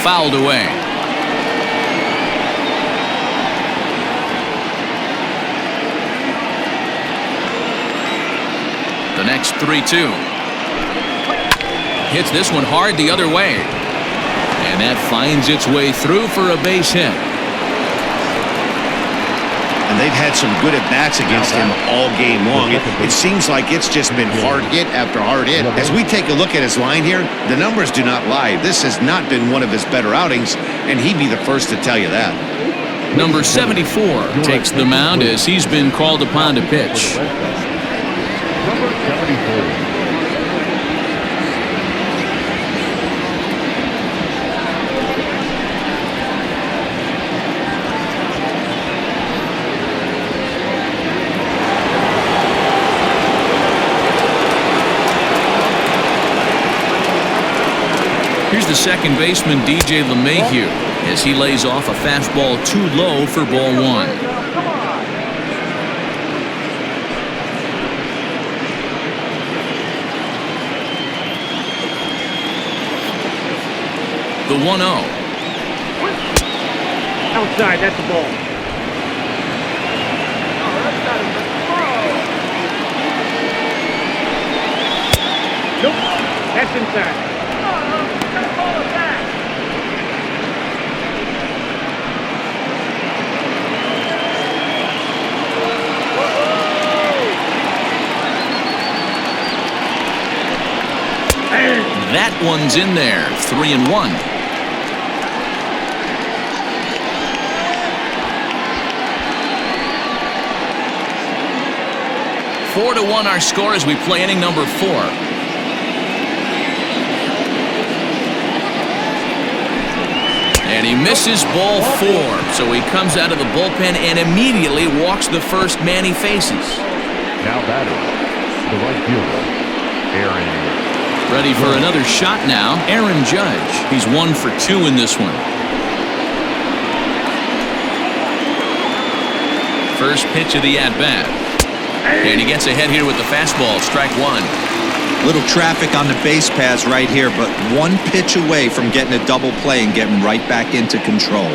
Speaker 1: Fouled away. The next 3-2. Hits this one hard the other way. And that finds its way through for a base hit.
Speaker 2: And they've had some good at-bats against him all game long. It seems like it's just been hard hit after hard hit. As we take a look at his line here, the numbers do not lie. This has not been one of his better outings, and he'd be the first to tell you that.
Speaker 1: Number 74 takes the mound as he's been called upon to pitch.
Speaker 3: Number 74.
Speaker 1: Here's the second baseman, DJ LeMahieu, as he lays off a fastball too low for ball 1. The 1-0.
Speaker 5: Outside, that's the ball. Nope. That's inside.
Speaker 1: That one's in there. 3-1. Four to 1 our score as we play inning number 4. And he misses ball 4. So he comes out of the bullpen and immediately walks the first man he faces.
Speaker 3: Now batting, the right fielder, Aaron.
Speaker 1: Ready for another shot now, Aaron Judge. He's 1 for 2 in this one. First pitch of the at-bat. And he gets ahead here with the fastball, strike 1.
Speaker 4: Little traffic on the base paths right here, but one pitch away from getting a double play and getting right back into control.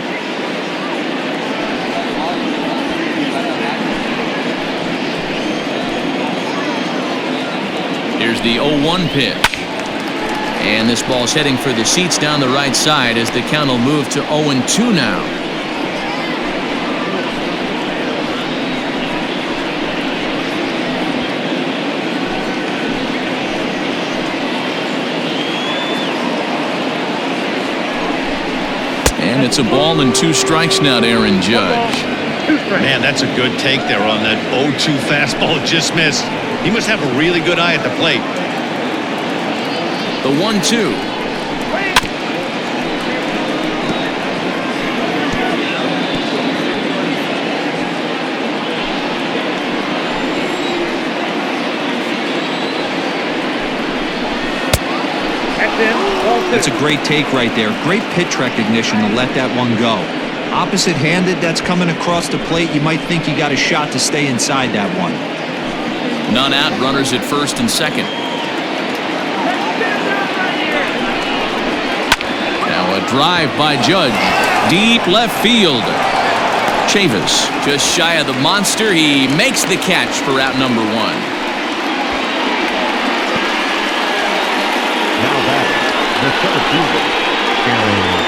Speaker 1: Here's the 0-1 pitch. And this ball's heading for the seats down the right side as the count will move to 0-2 now. And it's a ball and 2 strikes now to Aaron Judge.
Speaker 2: Man, that's a good take there on that 0-2 fastball just missed. He must have a really good eye at the plate.
Speaker 1: The 1-2.
Speaker 4: That's a great take right there. Great pitch recognition to let that one go. Opposite-handed, that's coming across the plate. You might think you got a shot to stay inside that one.
Speaker 1: None out, runners at first and second. Now a drive by Judge. Deep left field. Chavis just shy of the monster. He makes the catch for out number 1.
Speaker 3: Now batting, the center fielder, Aaron.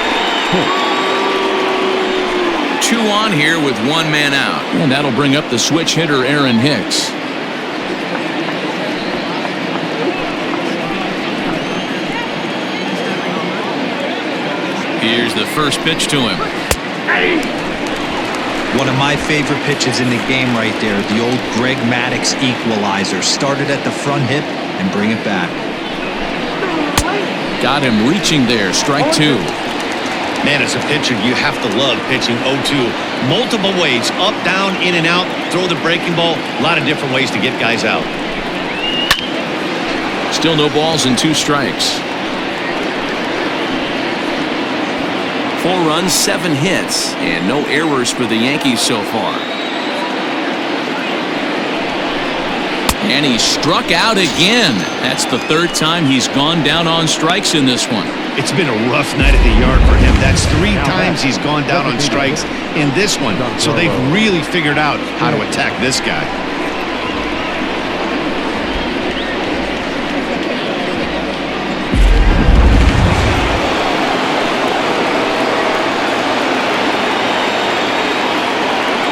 Speaker 1: 2 on here with 1 man out. And that'll bring up the switch hitter, Aaron Hicks. Here's the first pitch to him.
Speaker 4: One of my favorite pitches in the game right there. The old Greg Maddux equalizer. Started at the front hip and bring it back.
Speaker 1: Got him reaching there. Strike 2.
Speaker 2: Man, as a pitcher, you have to love pitching 0-2. Multiple ways, up, down, in and out, throw the breaking ball. A lot of different ways to get guys out.
Speaker 1: Still no balls and 2 strikes. 4 runs, 7 hits, and no errors for the Yankees so far. And he struck out again. That's the 3rd time he's gone down on strikes in this one.
Speaker 2: It's been a rough night at the yard for him. That's 3 times he's gone down on strikes in this one. So they've really figured out how to attack this guy.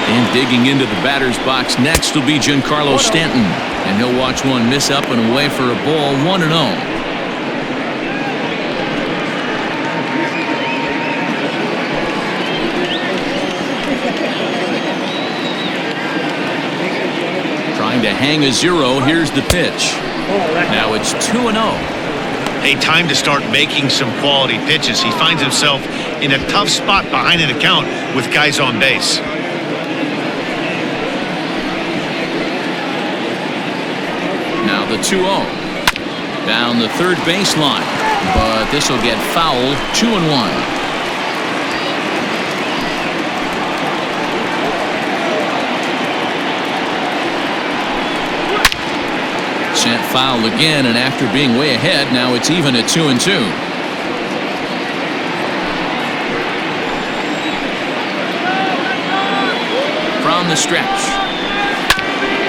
Speaker 1: And digging into the batter's box next will be Giancarlo Stanton. And he'll watch one miss up and away for a ball, 1-0. Trying to hang a 0. Here's the pitch. Now it's 2-0.
Speaker 2: Hey, time to start making some quality pitches. He finds himself in a tough spot behind an account with guys on base.
Speaker 1: Now the 2-0. Down the third baseline. But this will get foul. 2-1. Sent foul again, and after being way ahead, now it's even at 2-2. From the stretch.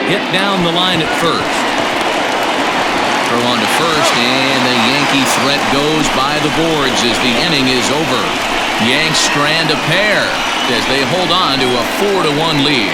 Speaker 1: Hit down the line at first. Throw on to first, and the Yankee threat goes by the boards as the inning is over. Yanks strand a pair as they hold on to a 4-1 lead.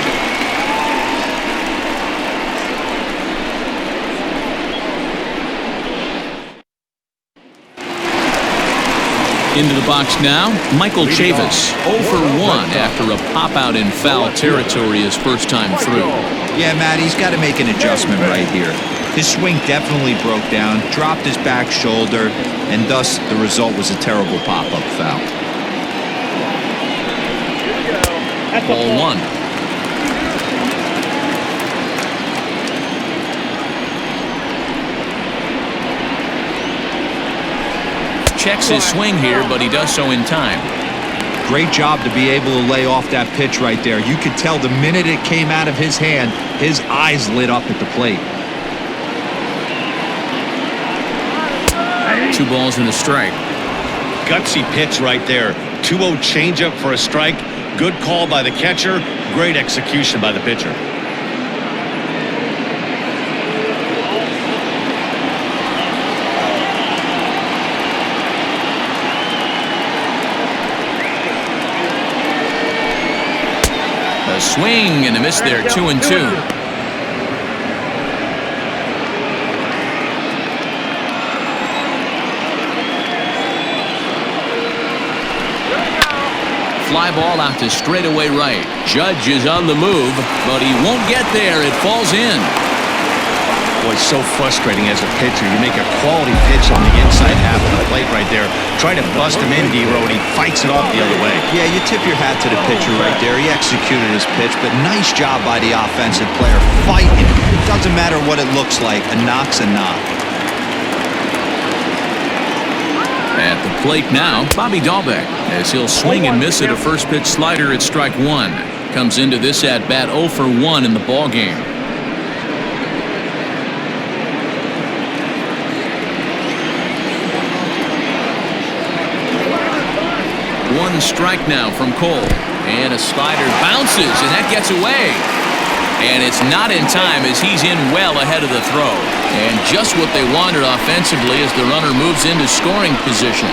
Speaker 1: Into the box now, Michael Chavis, 0 for 1 after a pop-out in foul territory his first time through.
Speaker 4: Yeah, Matt, he's got to make an adjustment right here. His swing definitely broke down, dropped his back shoulder, and thus the result was a terrible pop-up foul.
Speaker 1: Ball 1. Checks his swing here, but he does so in time.
Speaker 4: Great job to be able to lay off that pitch right there. You could tell the minute it came out of his hand, his eyes lit up at the plate.
Speaker 1: 2 balls and a strike.
Speaker 2: Gutsy pitch right there. 2-0 changeup for a strike. Good call by the catcher. Great execution by the pitcher.
Speaker 1: A swing and a miss there, 2-2. Fly ball out to straightaway right. Judge is on the move, but he won't get there. It falls in.
Speaker 2: Boy, it's so frustrating as a pitcher. You make a quality pitch on the inside half of the plate right there. Try to bust him in, D-Row, and he fights it off the other way.
Speaker 4: Yeah, you tip your hat to the pitcher right there. He executed his pitch, but nice job by the offensive player fighting. It doesn't matter what it looks like. A knock's a knock.
Speaker 1: At the plate now, Bobby Dahlbeck, as he'll swing and miss at a first pitch slider at strike 1. Comes into this at bat 0 for 1 in the ball game. One strike now from Cole, and a slider bounces, and that gets away. And it's not in time as he's in well ahead of the throw. And just what they wanted offensively as the runner moves into scoring position.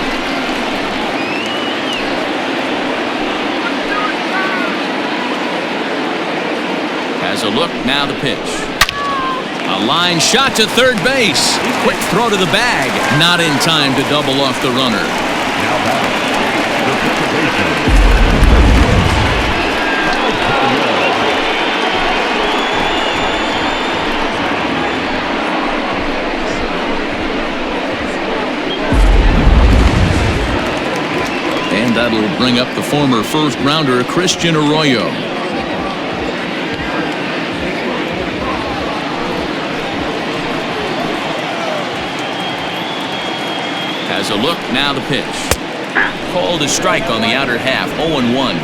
Speaker 1: Has a look, now the pitch. A line shot to third base. Quick throw to the bag. Not in time to double off the runner.
Speaker 3: Now batting, the pitcher baseman.
Speaker 1: And that'll bring up the former first-rounder Christian Arroyo. Has a look, now the pitch. Called a strike on the outer half, 0-1.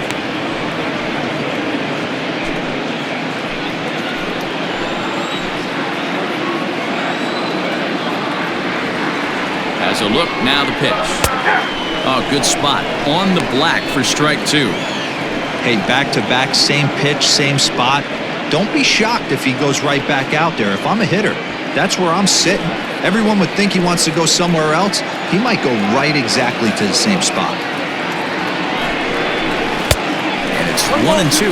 Speaker 1: Has a look, now the pitch. Oh, good spot. On the black for strike 2.
Speaker 4: Hey, back-to-back, same pitch, same spot. Don't be shocked if he goes right back out there. If I'm a hitter, that's where I'm sitting. Everyone would think he wants to go somewhere else. He might go right exactly to the same spot.
Speaker 1: And it's 1-2.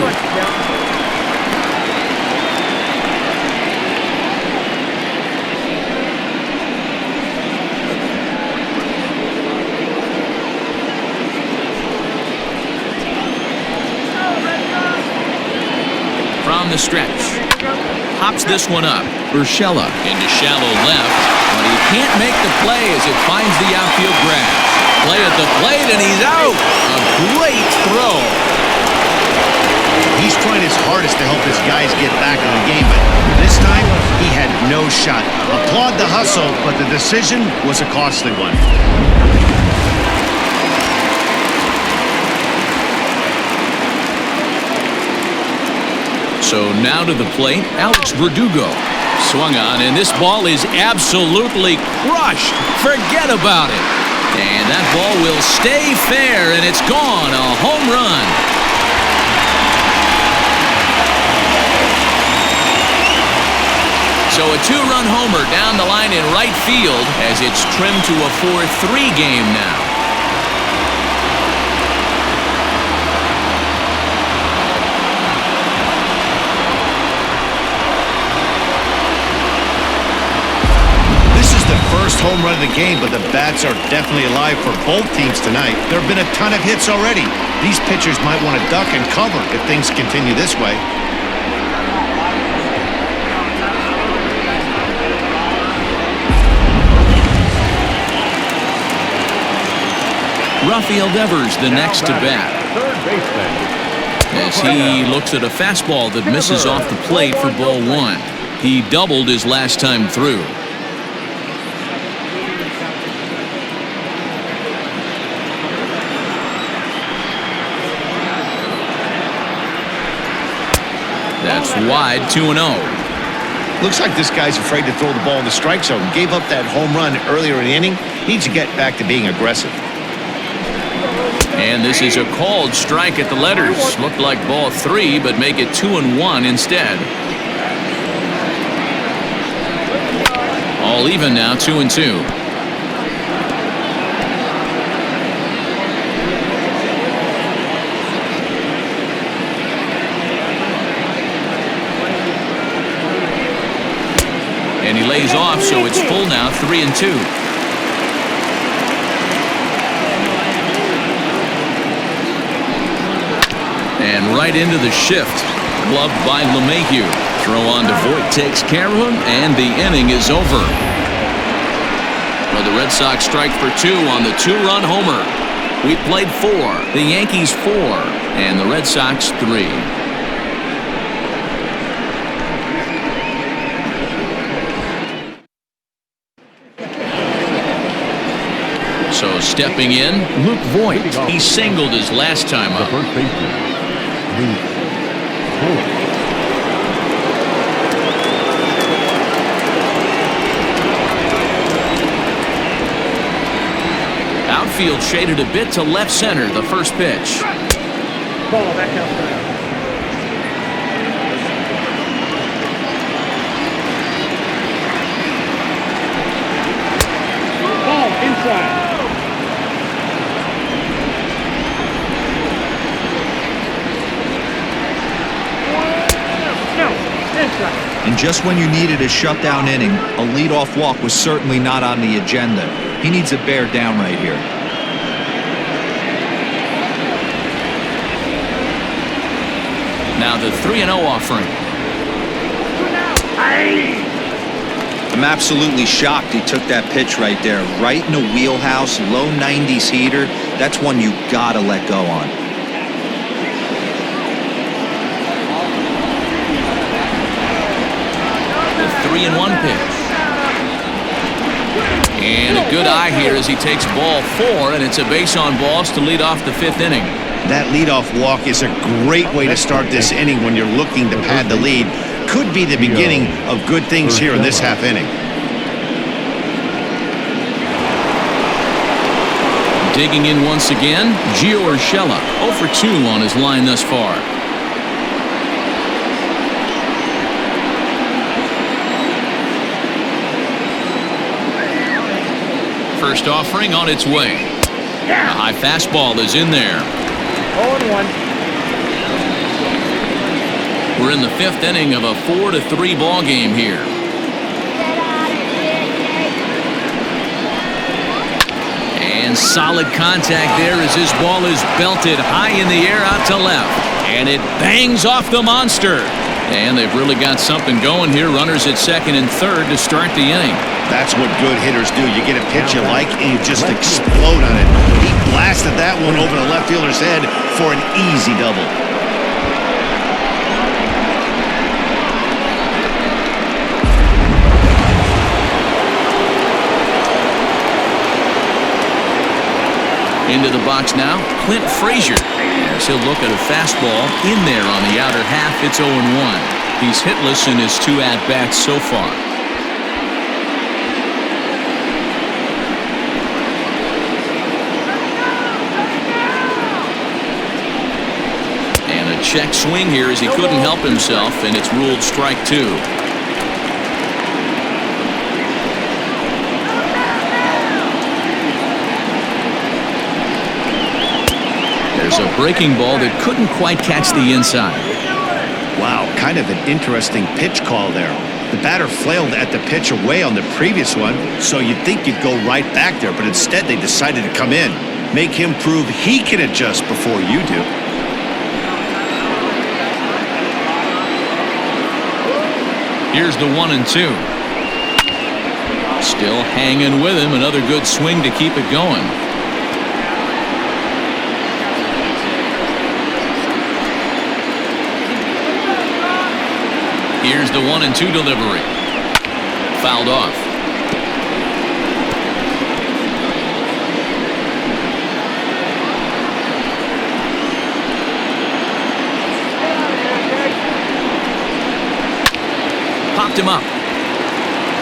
Speaker 1: From the stretch. Hops this one up. Urshela into shallow left, but he can't make the play as it finds the outfield grass. Play at the plate, and he's out. A great throw.
Speaker 2: He's trying his hardest to help his guys get back in the game, but this time he had no shot. Applaud the hustle, but the decision was a costly one.
Speaker 1: So now to the plate, Alex Verdugo. Swung on, and this ball is absolutely crushed. Forget about it. And that ball will stay fair, and it's gone. A home run. So a two-run homer down the line in right field as it's trimmed to a 4-3 game now.
Speaker 2: This is the first home run of the game, but the bats are definitely alive for both teams tonight. There have been a ton of hits already. These pitchers might want to duck and cover if things continue this way.
Speaker 1: Rafael Devers, the next to bat.
Speaker 3: Third baseman.
Speaker 1: As he looks at a fastball that misses off the plate for ball one. He doubled his last time through. That's wide, 2-0.
Speaker 2: Looks like this guy's afraid to throw the ball in the strike zone. Gave up that home run earlier in the inning. Needs to get back to being aggressive.
Speaker 1: And this is a called strike at the letters. Looked like ball 3, but make it 2-1 instead. All even now, 2-2. And he lays off, so it's full now, 3-2. And right into the shift. Gloved by LeMahieu. Throw on to Voit takes care of him, and the inning is over. Well, the Red Sox strike for 2 on the two-run homer. We played 4, the Yankees 4, and the Red Sox 3. So stepping in, Luke Voit. He singled his last time
Speaker 3: The
Speaker 1: up.
Speaker 3: first baseman. Luke Voit.
Speaker 1: Outfield shaded a bit to left center, the first pitch.
Speaker 5: Ball back outside. Ball inside. No, inside.
Speaker 4: And just when you needed a shutdown inning, a leadoff walk was certainly not on the agenda. He needs to bear down right here.
Speaker 1: Now the 3-0 offering.
Speaker 4: I'm absolutely shocked he took that pitch right there. Right in the wheelhouse, low 90s heater. That's one you gotta let go on.
Speaker 1: The 3-1 pitch. And a good eye here as he takes ball 4, and it's a base on balls to lead off the 5th inning.
Speaker 2: That leadoff walk is a great way to start this inning when you're looking to pad the lead. Could be the beginning of good things here in this half inning.
Speaker 1: Digging in once again, Gio Urshela, 0 for 2 on his line thus far. First offering on its way. A high fastball is in there.
Speaker 5: 0-1.
Speaker 1: We're in the 5th inning of a 4-3 ball game here. And solid contact there as this ball is belted high in the air out to left. And it bangs off the monster. And they've really got something going here. Runners at 2nd and 3rd to start the inning.
Speaker 2: That's what good hitters do. You get a pitch you like and you just explode on it. He blasted that one over the left fielder's head for an easy double.
Speaker 1: Into the box now, Clint Frazier. As he'll look at a fastball in there on the outer half. It's 0-1. He's hitless in his 2 at-bats so far. And a check swing here as he couldn't help himself, and it's ruled strike 2. There's a breaking ball that couldn't quite catch the inside.
Speaker 2: Wow, kind of an interesting pitch call there. The batter flailed at the pitch away on the previous one, so you'd think you'd go right back there, but instead they decided to come in. Make him prove he can adjust before you do.
Speaker 1: Here's the 1-2. Still hanging with him. Another good swing to keep it going. Here's the 1-2 delivery. Fouled off. Popped him up.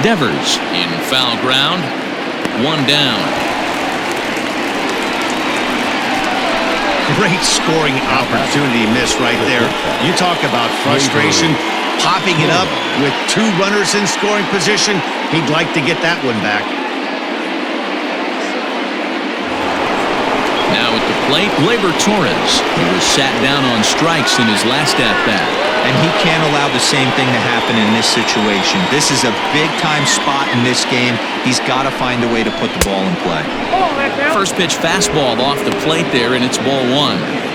Speaker 1: Devers in foul ground. One down.
Speaker 2: Great scoring opportunity missed right there. You talk about frustration. Popping it up with 2 runners in scoring position. He'd like to get that one back.
Speaker 1: Now at the plate, Gleyber Torres. He was sat down on strikes in his last at-bat.
Speaker 4: And he can't allow the same thing to happen in this situation. This is a big-time spot in this game. He's got to find a way to put the ball in play.
Speaker 1: First pitch fastball off the plate there, and it's ball 1.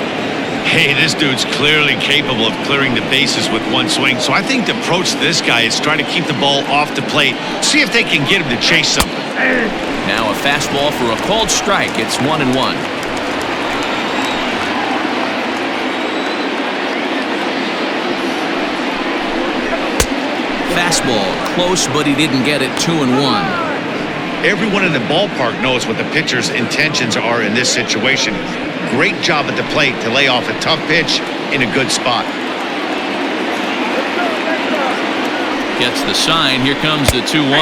Speaker 2: Hey, this dude's clearly capable of clearing the bases with one swing. So I think the approach to this guy is try to keep the ball off the plate. See if they can get him to chase something.
Speaker 1: Now a fastball for a called strike. It's 1-1. Fastball close, but he didn't get it. 2-1.
Speaker 2: Everyone in the ballpark knows what the pitcher's intentions are in this situation. Great job at the plate to lay off a tough pitch in a good spot.
Speaker 1: Gets the sign. Here comes the 2-1.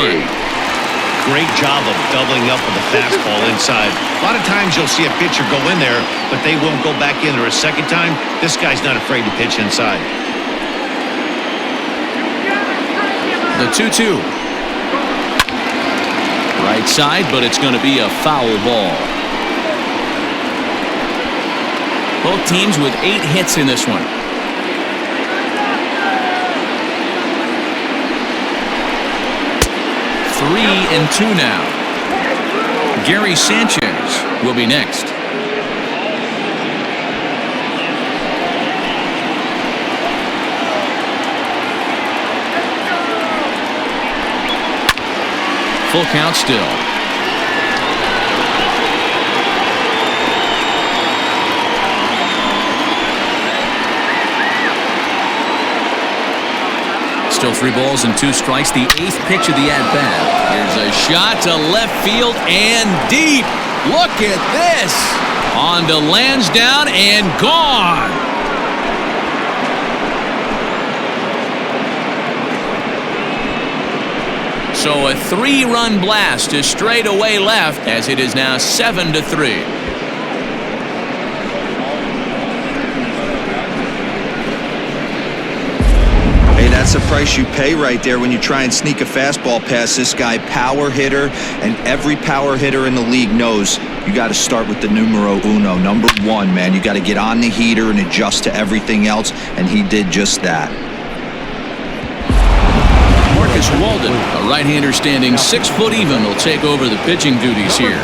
Speaker 2: Great job of doubling up with a fastball inside. A lot of times you'll see a pitcher go in there, but they won't go back in there a second time. This guy's not afraid to pitch inside.
Speaker 1: The 2-2. Right side, but it's going to be a foul ball. Both teams with 8 hits in this one. Three and 2 now. Gary Sanchez will be next. Full count still. Still 3 balls and 2 strikes. The 8th pitch of the at-bat. Here's a shot to left field and deep. Look at this. On to Lansdowne and gone. So a 3-run blast to straightaway left as it is now 7-3.
Speaker 4: That's the price you pay right there when you try and sneak a fastball past this guy. Power hitter, and every power hitter in the league knows you got to start with the numero uno, number 1, man. You got to get on the heater and adjust to everything else, and he did just that.
Speaker 1: Marcus Walden, a right-hander standing 6 foot even, will take over the pitching duties here.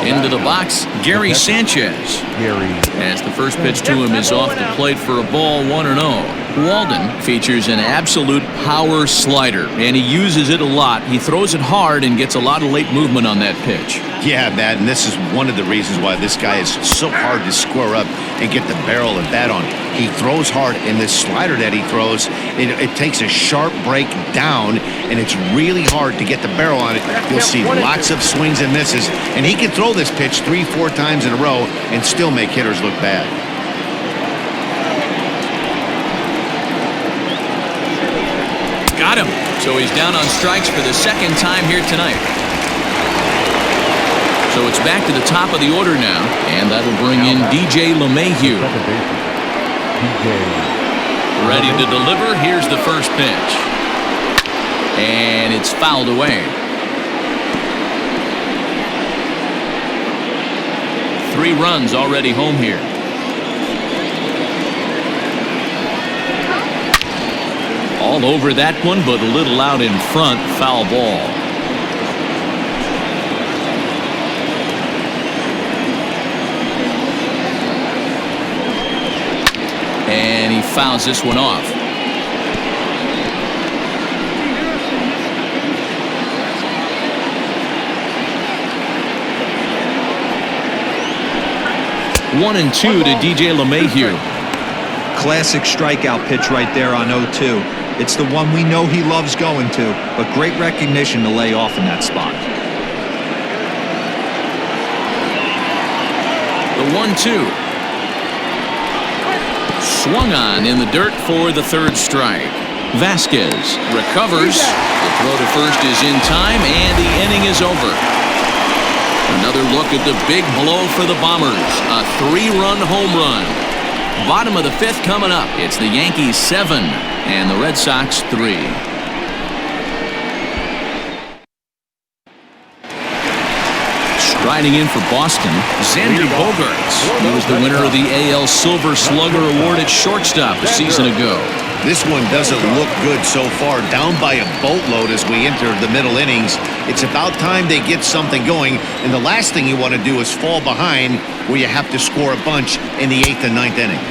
Speaker 1: Into the box, Gary Sanchez. As the first pitch to him is off the plate for a ball, 1-0. Walden features an absolute power slider, and he uses it a lot. He throws it hard and gets a lot of late movement on that pitch.
Speaker 2: Yeah, Matt, and this is one of the reasons why this guy is so hard to square up and get the barrel of bat on. He throws hard, and this slider that he throws, it takes a sharp break down, and it's really hard to get the barrel on it. You'll see lots of swings and misses, and he can throw this pitch 3-4 times in a row and still make hitters look bad.
Speaker 1: Got him. So he's down on strikes for the second time here tonight. So it's back to the top of the order now, and that'll bring in DJ LeMahieu.
Speaker 3: Second baseman, DJ.
Speaker 1: Ready to deliver. Here's the first pitch. And it's fouled away. 3 runs already home here. All over that one, but a little out in front. Foul ball. And he fouls this one off. One and two to DJ LeMahieu.
Speaker 4: Classic strikeout pitch right there on 0-2. It's the one we know he loves going to, but great recognition to lay off in that spot.
Speaker 1: The 1-2. Swung on in the dirt for the third strike. Vasquez recovers. The throw to first is in time, and the inning is over. Another look at the big blow for the Bombers. A 3-run home run. Bottom of the 5th coming up. It's the Yankees 7 and the Red Sox 3. Striding in for Boston, Xander Bogaerts. He was the winner of the AL Silver Slugger Award at shortstop a season ago.
Speaker 2: This one doesn't look good so far. Down by a boatload as we enter the middle innings. It's about time they get something going, and the last thing you want to do is fall behind where you have to score a bunch in the 8th and 9th inning.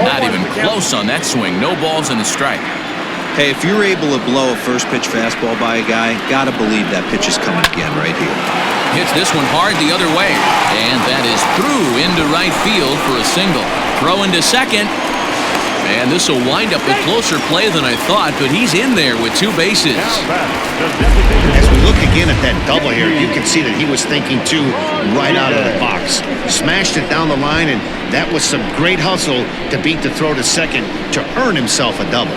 Speaker 1: Not even close on that swing. No balls and a strike.
Speaker 4: Hey, if you're able to blow a first pitch fastball by a guy, gotta believe that pitch is coming again right here.
Speaker 1: Hits this one hard the other way, and that is through into right field for a single. Throw into second. And this will wind up a closer play than I thought, but he's in there with 2 bases.
Speaker 2: As we look again at that double here, you can see that he was thinking too right out of the box. Smashed it down the line, and that was some great hustle to beat the throw to second to earn himself a double.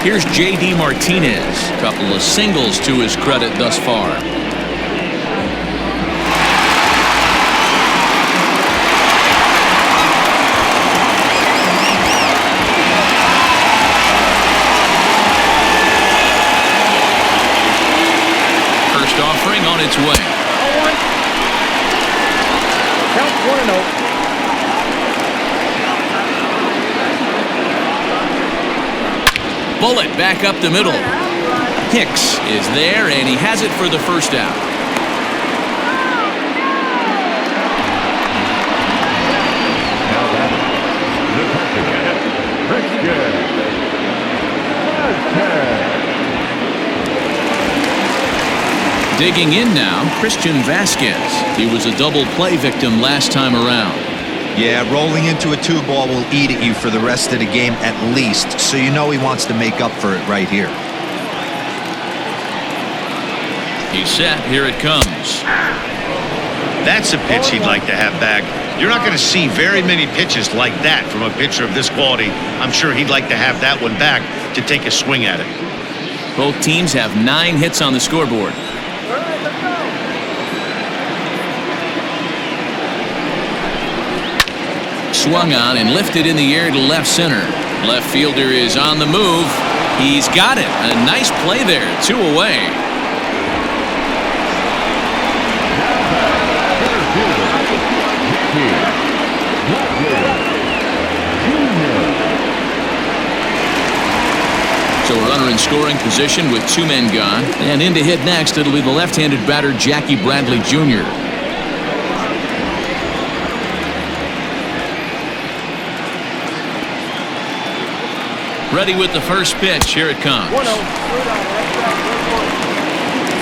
Speaker 1: Here's J.D. Martinez. Couple of singles to his credit thus far. Offering on its way.
Speaker 5: 0-1. Count 1-0.
Speaker 1: Bullet back up the middle. Hicks is there, and he has it for the first out.
Speaker 3: Now batting, the pitcher,
Speaker 1: Digging in now, Christian Vasquez. He was a double play victim last time around.
Speaker 4: Yeah, rolling into a 2-ball will eat at you for the rest of the game at least, so you know he wants to make up for it right here.
Speaker 1: He's set. Here it comes.
Speaker 2: That's a pitch he'd like to have back. You're not going to see very many pitches like that from a pitcher of this quality. I'm sure he'd like to have that one back to take a swing at it.
Speaker 1: Both teams have 9 hits on the scoreboard. Swung on and lifted in the air to left center. Left fielder is on the move. He's got it. A nice play there. 2 away. So a runner in scoring position with 2 men gone. And in to hit next, it'll be the left-handed batter Jackie Bradley Jr. Ready with the first pitch. Here it comes.
Speaker 5: 1-0.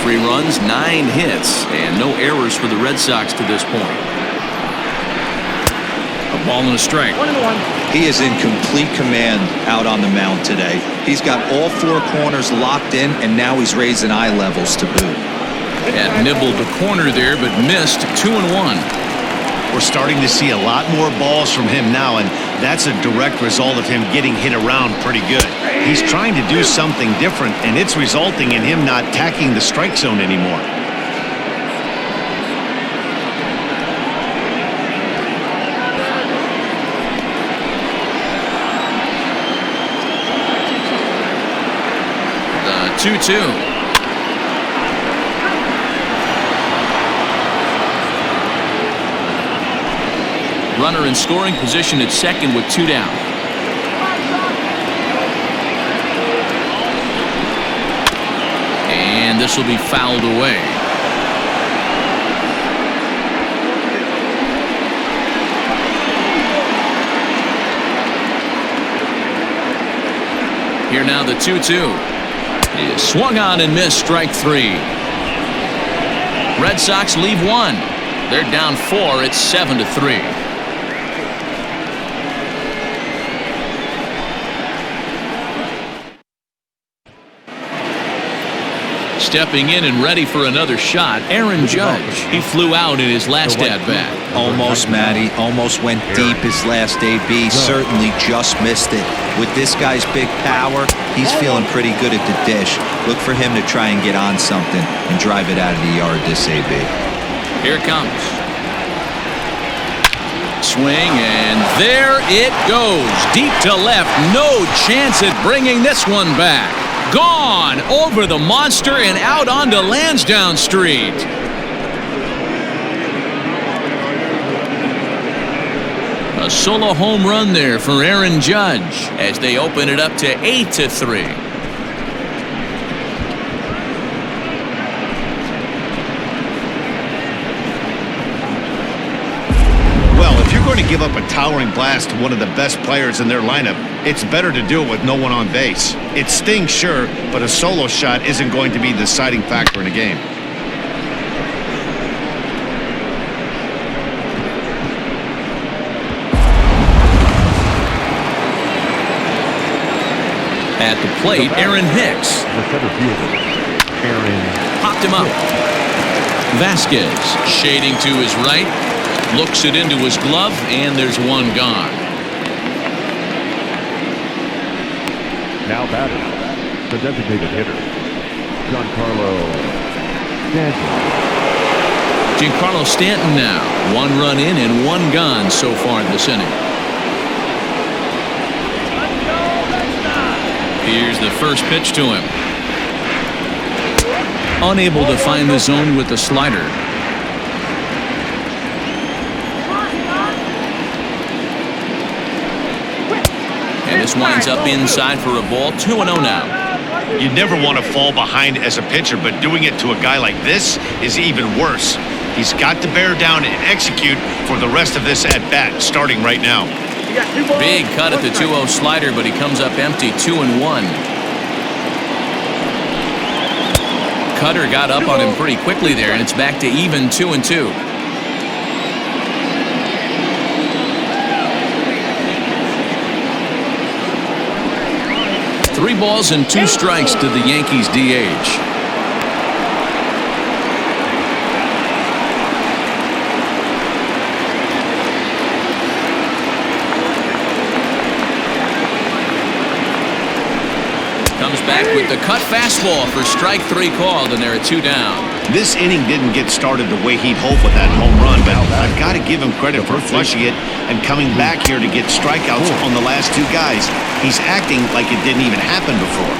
Speaker 1: 3 runs, 9 hits, and no errors for the Red Sox to this point. A ball and a strike.
Speaker 5: 1-1.
Speaker 4: He is in complete command out on the mound today. He's got all 4 corners locked in, and now he's raising eye levels to boot.
Speaker 1: Had nibbled the corner there, but missed. 2-1.
Speaker 2: We're starting to see a lot more balls from him now, and That's a direct result of him getting hit around pretty good. He's trying to do something different, and it's resulting in him not tacking the strike zone anymore.
Speaker 1: The 2-2. Runner in scoring position at second with 2 down. And this will be fouled away. Here now the 2-2. Is swung on and missed, strike 3. Red Sox leave 1. They're down 4. It's 7-3. Stepping in and ready for another shot, Aaron Judge. He flew out in his last at-bat.
Speaker 4: Almost, Matty. Almost went deep his last AB. Certainly just missed it. With this guy's big power, he's feeling pretty good at the dish. Look for him to try and get on something and drive it out of the yard this AB.
Speaker 1: Here it comes. Swing, and there it goes. Deep to left. No chance at bringing this one back. Gone over the monster and out onto Lansdowne Street. A solo home run there for Aaron Judge as they open it up to 8-3.
Speaker 2: Well, if you're going to give up a towering blast to one of the best players in their lineup, it's better to do it with no one on base. It stings, sure, but a solo shot isn't going to be the deciding factor in a game.
Speaker 1: At the plate, Aaron Hicks.
Speaker 3: The center fielder, Aaron.
Speaker 1: Popped him up. Vasquez shading to his right. Looks it into his glove, and there's one gone.
Speaker 3: Now batting, the designated hitter, Giancarlo Stanton.
Speaker 1: Giancarlo Stanton now. 1 run in and 1 gone so far this inning. Here's the first pitch to him. Unable to find the zone with the slider. And this winds up inside for a ball. 2-0 now.
Speaker 2: You never want to fall behind as a pitcher, but doing it to a guy like this is even worse. He's got to bear down and execute for the rest of this at-bat, starting right now.
Speaker 1: Big cut at the 2-0 slider, but he comes up empty. 2-1. Cutter got up on him pretty quickly there, and it's back to even 2-2. Three balls and 2 strikes to the Yankees DH. Comes back with the cut fastball for strike 3 called, and they're at 2 down.
Speaker 2: This inning didn't get started the way he'd hoped with that home run, but I've got to give him credit for flushing it and coming back here to get strikeouts on the last 2 guys. He's acting like it didn't even happen before.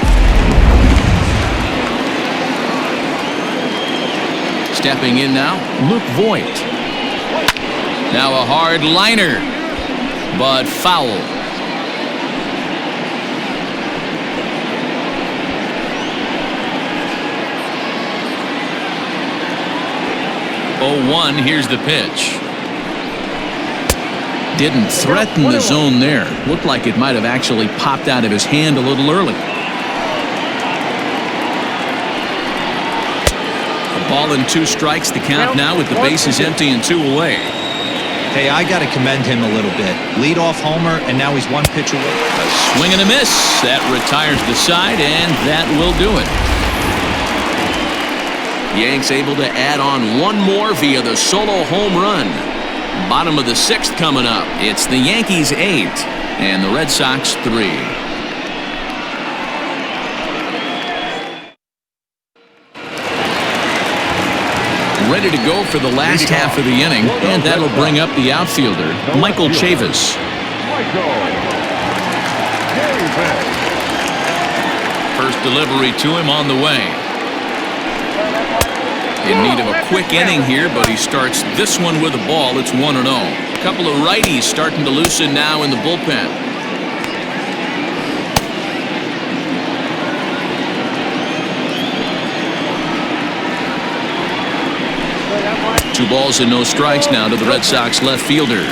Speaker 1: Stepping in now, Luke Voigt. Now a hard liner, but foul. 0-1, here's the pitch. Didn't threaten the zone there. Looked like it might have actually popped out of his hand a little early. A ball and 2 strikes the count now with the bases empty and 2 away.
Speaker 4: Hey, I got to commend him a little bit. Leadoff homer, and now he's 1 pitch away.
Speaker 1: A swing and a miss. That retires the side, and that will do it. Yanks able to add on 1 more via the solo home run. Bottom of the 6th coming up. It's the Yankees 8 and the Red Sox 3. Ready to go for the last half of the inning, and that'll bring up the outfielder, Michael Chavis. First delivery to him on the way. In need of a quick inning here, but he starts this one with a ball. It's 1-0. A couple of righties starting to loosen now in the bullpen. Two balls and no strikes now to the Red Sox left fielder.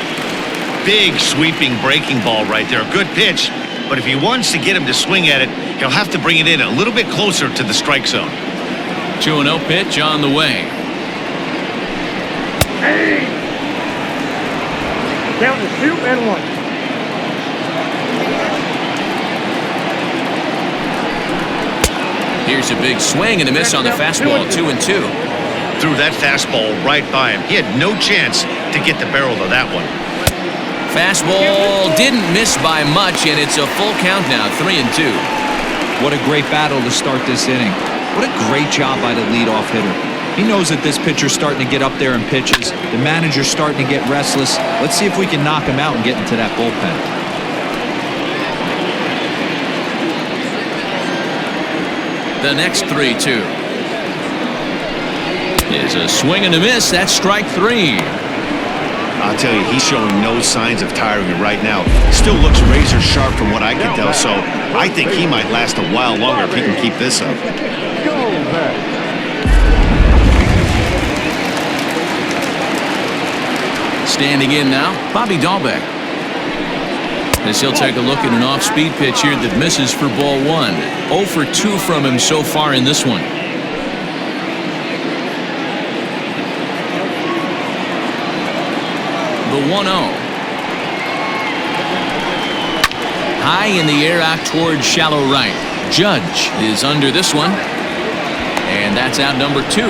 Speaker 2: Big sweeping breaking ball right there. Good pitch, but if he wants to get him to swing at it, he'll have to bring it in a little bit closer to the strike zone.
Speaker 1: 2-0 pitch on the way.
Speaker 5: Count to 2-1.
Speaker 1: Here's a big swing and a miss on the fastball. 2-2.
Speaker 2: Threw that fastball right by him. He had no chance to get the barrel of that one.
Speaker 1: Fastball didn't miss by much, and it's a full count now. 3-2.
Speaker 4: What a great battle to start this inning. What a great job by the leadoff hitter. He knows that this pitcher's starting to get up there in pitches. The manager's starting to get restless. Let's see if we can knock him out and get into that bullpen.
Speaker 1: The next 3-2 is a swing and a miss. That's strike 3.
Speaker 2: I'll tell you, he's showing no signs of tiring right now. Still looks razor sharp from what I can tell, so I think he might last a while longer if he can keep this up.
Speaker 1: Standing in now, Bobby Dahlbeck. As he'll take a look at an off-speed pitch here that misses for ball 1. 0 for 2 from him so far in this one. The 1-0. High in the air out towards shallow right. Judge is under this one. And that's out number 2.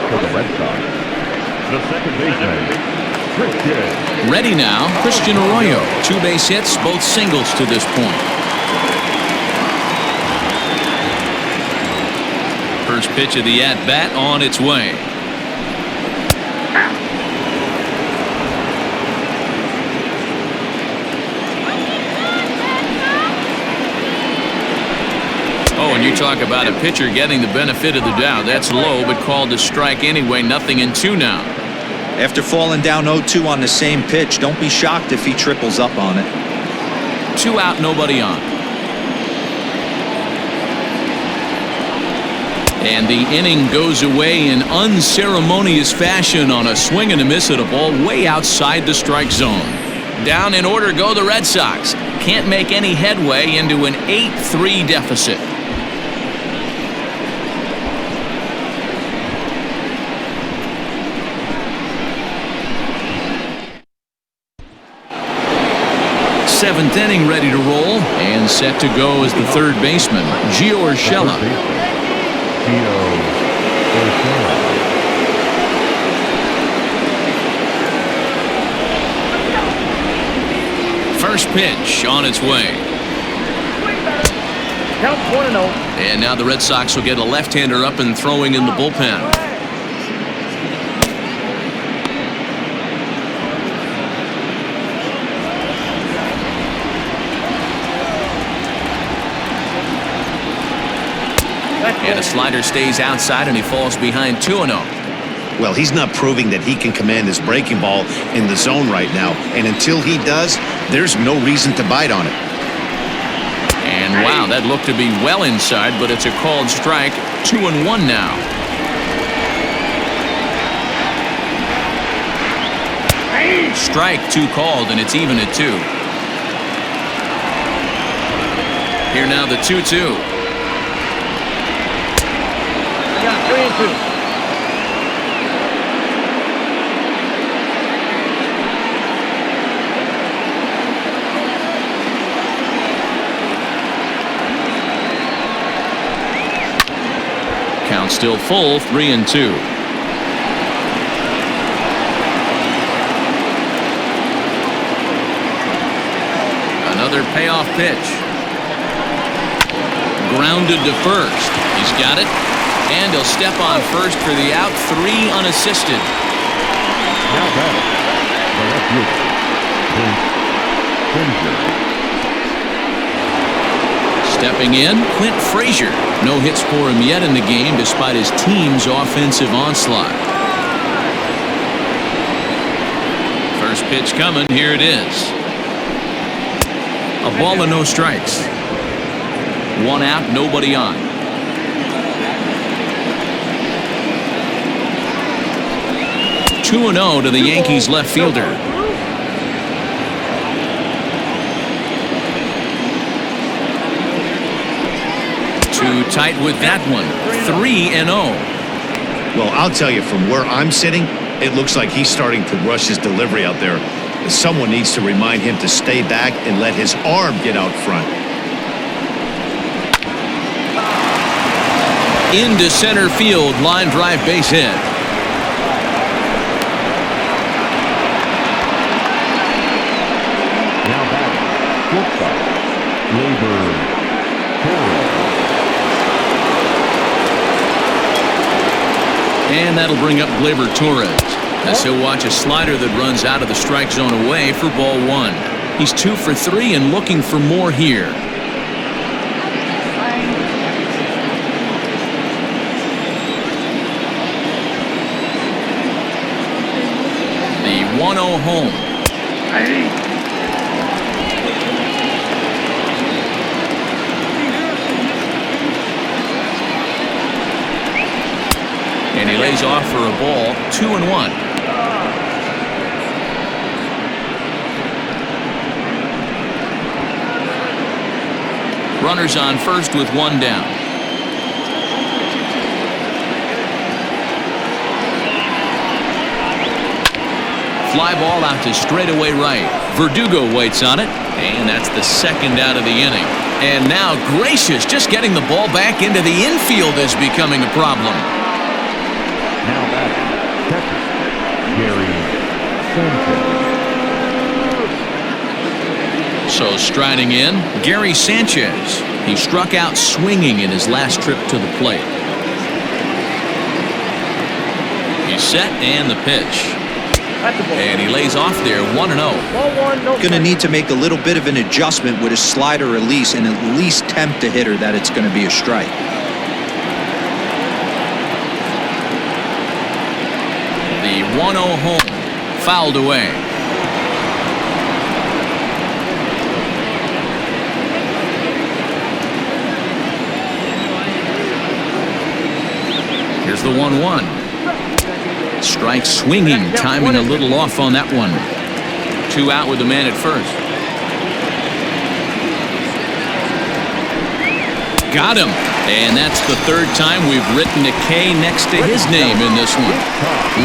Speaker 3: For the Red Sox, the second baseman, Christian.
Speaker 1: Ready now, Christian Arroyo. 2 base hits, both singles to this point. First pitch of the at-bat on its way. Oh, and you talk about a pitcher getting the benefit of the doubt. That's low, but called a strike anyway. 0-2 now.
Speaker 4: After falling down 0-2 on the same pitch, don't be shocked if he triples up on it.
Speaker 1: 2 out, nobody on. And the inning goes away in unceremonious fashion on a swing and a miss at a ball way outside the strike zone. Down in order go the Red Sox. Can't make any headway into an 8-3 deficit. Seventh inning ready to roll and set to go as the third baseman, Gio Urshela. First pitch on its way.
Speaker 5: Count 1-0.
Speaker 1: And now the Red Sox will get a left-hander up and throwing in the bullpen. And a slider stays outside and he falls behind 2-0.
Speaker 2: Well, he's not proving that he can command his breaking ball in the zone right now. And until he does, there's no reason to bite on it.
Speaker 1: And wow, that looked to be well inside, but it's a called strike. 2-1 now. Strike 2 called, and it's even at 2. Here now the 2-2.
Speaker 5: 3-2.
Speaker 1: Count still full, 3-2. Another payoff pitch. Grounded to first. He's got it. And he'll step on first for the out. 3 unassisted.
Speaker 3: Now batting, the left fielder, Frazier.
Speaker 1: Stepping in, Clint Frazier. No hits for him yet in the game despite his team's offensive onslaught. First pitch coming. Here it is. A ball and no strikes. 1 out, nobody on. Two 2-0 to the Yankees left fielder. Too tight with that one. 3-0.
Speaker 2: Well, I'll tell you, from where I'm sitting, it looks like he's starting to rush his delivery out there. Someone needs to remind him to stay back and let his arm get out front.
Speaker 1: Into center field, line drive, base hit.
Speaker 3: Now batting, shortstop,
Speaker 1: And that'll bring up Gleyber Torres, as he'll watch a slider that runs out of the strike zone away for ball 1. He's 2 for 3 and looking for more here. The 1-0 home. And he lays off for a ball. 2-1. Runners on first with 1 down. Fly ball out to straightaway right. Verdugo waits on it, and that's the 2nd out of the inning. And now Gracious just getting the ball back into the infield is becoming a problem.
Speaker 3: Now batting, catcher, Gary Sanchez.
Speaker 1: So striding in, Gary Sanchez. He struck out swinging in his last trip to the plate. He's set and the pitch. And he lays off there. 1-0.
Speaker 4: Going to need to make a little bit of an adjustment with his slider release and at least tempt the hitter that it's going to be a strike.
Speaker 1: The 1-0 home, fouled away. Here's the 1-1. Strike swinging, timing a little off on that one. 2 out with the man at first. Got him. And that's the 3rd time we've written a K next to his name in this one.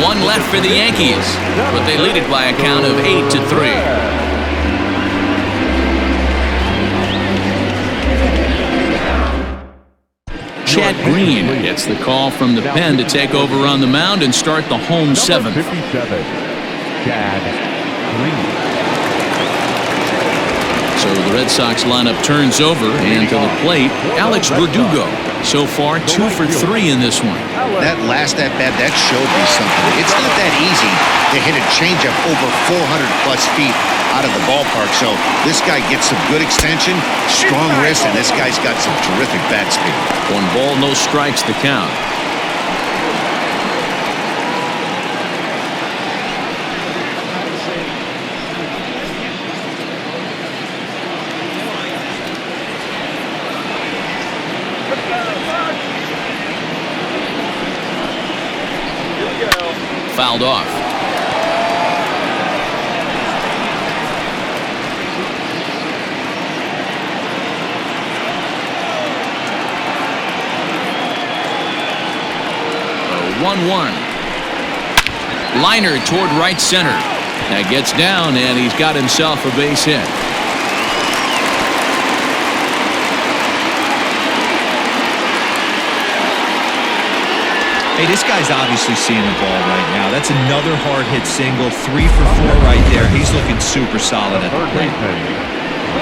Speaker 1: 1 left for the Yankees, but they lead it by a count of 8-3. Chad Green gets the call from the pen to take over on the mound and start the home 7th.
Speaker 3: 57, Chad Green.
Speaker 1: So the Red Sox lineup turns over, and to the plate, Alex Verdugo. So far, 2 for 3 in this one.
Speaker 2: That last at-bat, that showed me something. It's not that easy to hit a changeup over 400-plus feet out of the ballpark. So this guy gets some good extension, strong wrist, and this guy's got some terrific bat speed.
Speaker 1: 1 ball, no strikes, the count. Fouled off. A 1-1. Liner toward right center. That gets down, and he's got himself a base hit.
Speaker 4: Hey, this guy's obviously seeing the ball right now. That's another hard hit single. 3 for 4 right there. He's looking super solid at the plate.
Speaker 1: To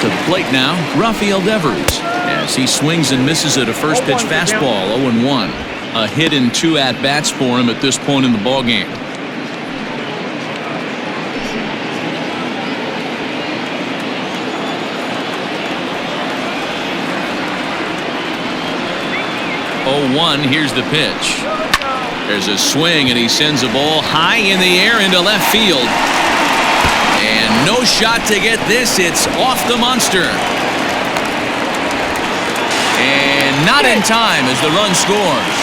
Speaker 1: the plate now, Rafael Devers, as he swings and misses at a first pitch fastball, 0-1. A hit and 2 at-bats for him at this point in the ballgame. Here's the pitch. There's a swing, and he sends a ball high in the air into left field. And no shot to get this. It's off the Munster. And not in time as the run scores.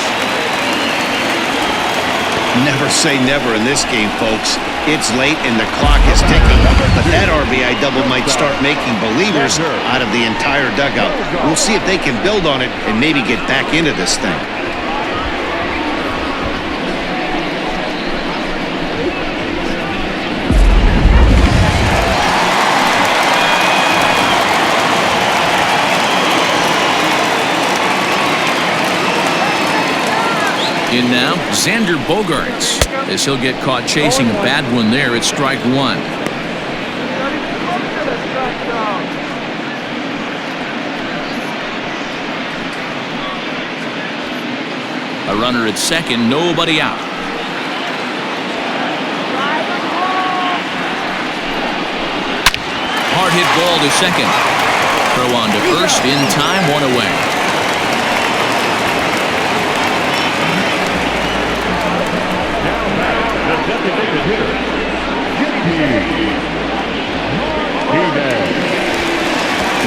Speaker 2: Never say never in this game, folks. It's late and the clock is ticking. But that RBI double might start making believers out of the entire dugout. We'll see if they can build on it and maybe get back into this thing.
Speaker 1: In now, Xander Bogaerts, as he'll get caught chasing a bad one there at strike 1. A runner at second, nobody out. Hard hit ball to second. Throw on to first, in time, 1 away.
Speaker 3: Designated hitter,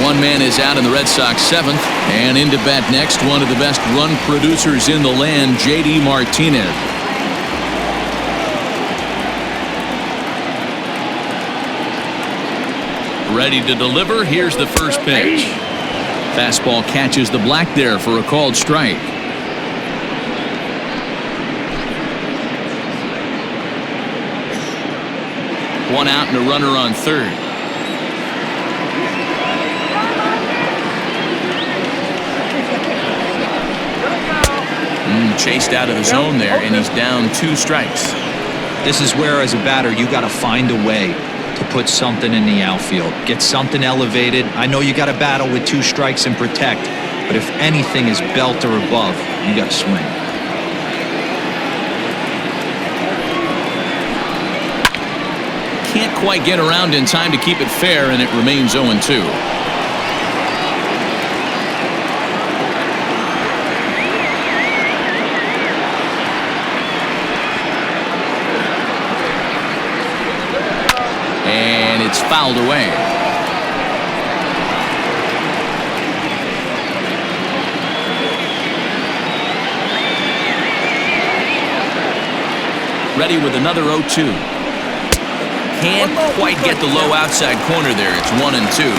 Speaker 1: One man is out in the Red Sox 7th, and into bat next, one of the best run producers in the land, J.D. Martinez. Ready to deliver. Here's the first pitch. Fastball catches the black there for a called strike. One out and a runner on third. Chased out of the zone there, and he's down 2 strikes.
Speaker 4: This is where, as a batter, you got to find a way to put something in the outfield. Get something elevated. I know you got to battle with 2 strikes and protect, but if anything is belt or above, you got to swing.
Speaker 1: Can't quite get around in time to keep it fair, and it remains 0-2. And it's fouled away. Ready with another 0-2. Can't quite get the low outside corner there. It's 1-2.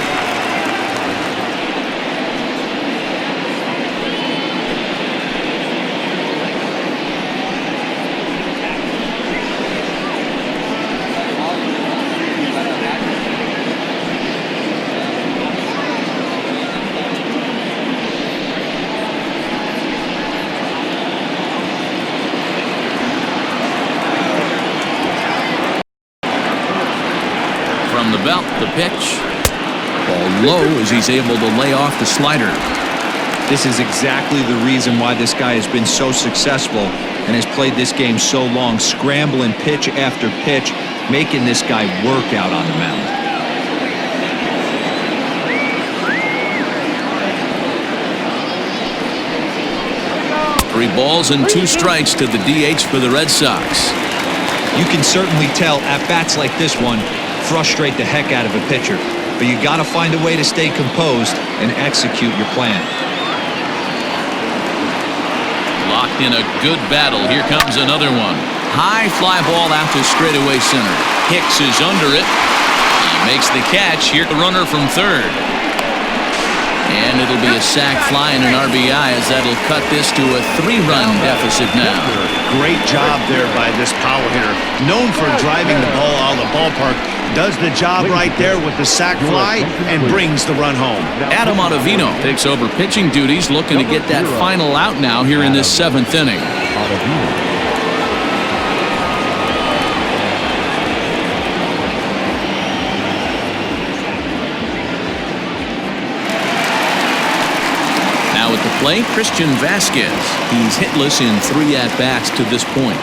Speaker 1: The belt, the pitch. Ball low as he's able to lay off the slider.
Speaker 4: This is exactly the reason why this guy has been so successful and has played this game so long, scrambling pitch after pitch, making this guy work out on the mound.
Speaker 1: Three balls and 2 strikes to the DH for the Red Sox.
Speaker 4: You can certainly tell at bats like this one frustrate the heck out of a pitcher, but you got to find a way to stay composed and execute your plan.
Speaker 1: Locked in a good battle. Here comes another one. High fly ball out to straightaway center. Hicks is under it. He makes the catch. Here the runner from third. And it'll be a sac fly and an RBI as that'll cut this to a 3-run deficit now.
Speaker 2: Great job there by this power hitter. Known for driving the ball out of the ballpark, Does the job right there with the sac fly and brings the run home.
Speaker 1: Adam Ottavino takes over pitching duties, looking to get that final out now here in this 7th inning. Now at the plate, Christian Vasquez. He's hitless in 3 at-bats to this point.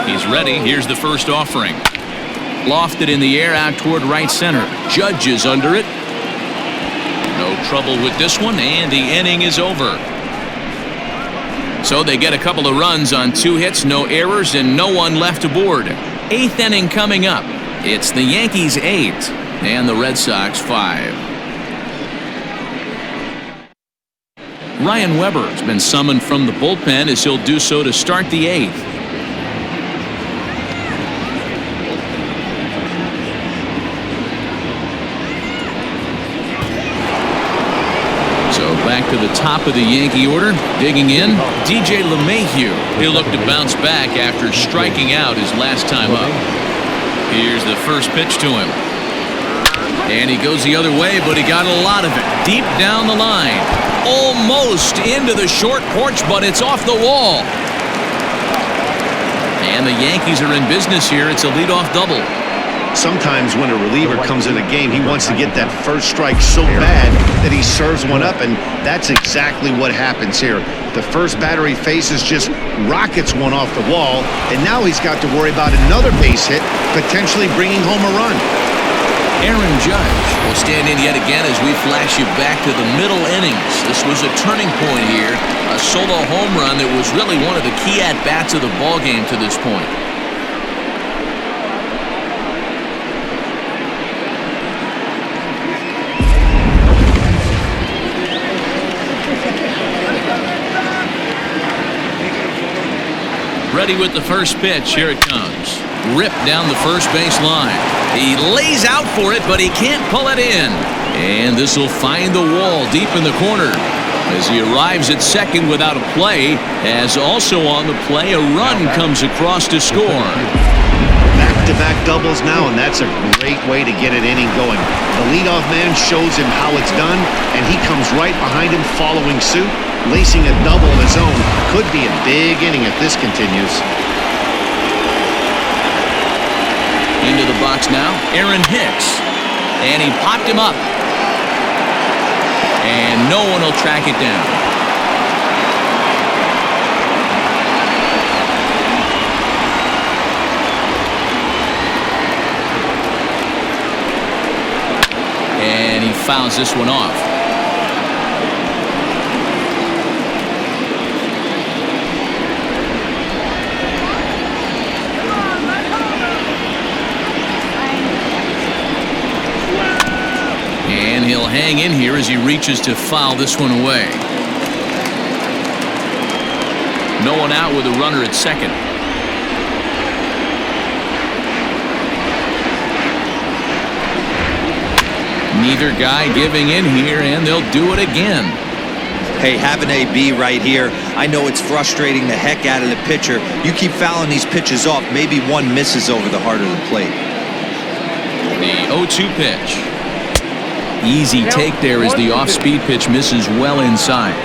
Speaker 1: He's ready. Here's the first offering. Lofted in the air out toward right center. Judge is under it. No trouble with this one, and the inning is over. So they get a couple of runs on 2 hits, no errors, and no one left aboard. 8th inning coming up. It's the Yankees 8 and the Red Sox 5. Ryan Weber has been summoned from the bullpen as he'll do so to start the 8th. Back to the top of the Yankee order, digging in, DJ LeMahieu. He'll look to bounce back after striking out his last time up. Here's the first pitch to him. And he goes the other way, but he got a lot of it. Deep down the line. Almost into the short porch, but it's off the wall. And the Yankees are in business here. It's a leadoff double.
Speaker 2: Sometimes when a reliever comes in a game, he wants to get that first strike so bad that he serves one up, and that's exactly what happens here. The first batter he faces just rockets one off the wall, and now he's got to worry about another base hit, potentially bringing home a run.
Speaker 1: Aaron Judge will stand in yet again as we flash you back to the middle innings. This was a turning point here, a solo home run that was really one of the key at-bats of the ballgame to this point. Ready with the first pitch. Here it comes. Ripped down the first base line. He lays out for it, but he can't pull it in. And this will find the wall deep in the corner as he arrives at second without a play, as also on the play, a run comes across to score.
Speaker 2: Back-to-back doubles now, and that's a great way to get an inning going. The leadoff man shows him how it's done, and he comes right behind him following suit, lacing a double of his own. Could be a big inning if this continues.
Speaker 1: Into the box now, Aaron Hicks. And he popped him up. And no one will track it down. And he fouls this one off. And he'll hang in here as he reaches to foul this one away. No one out with a runner at second. Neither guy giving in here, and they'll do it again.
Speaker 4: Hey, have an AB right here. I know it's frustrating the heck out of the pitcher. You keep fouling these pitches off, maybe one misses over the heart of the plate.
Speaker 1: The 0-2 pitch. Easy take there as the off-speed pitch misses well inside.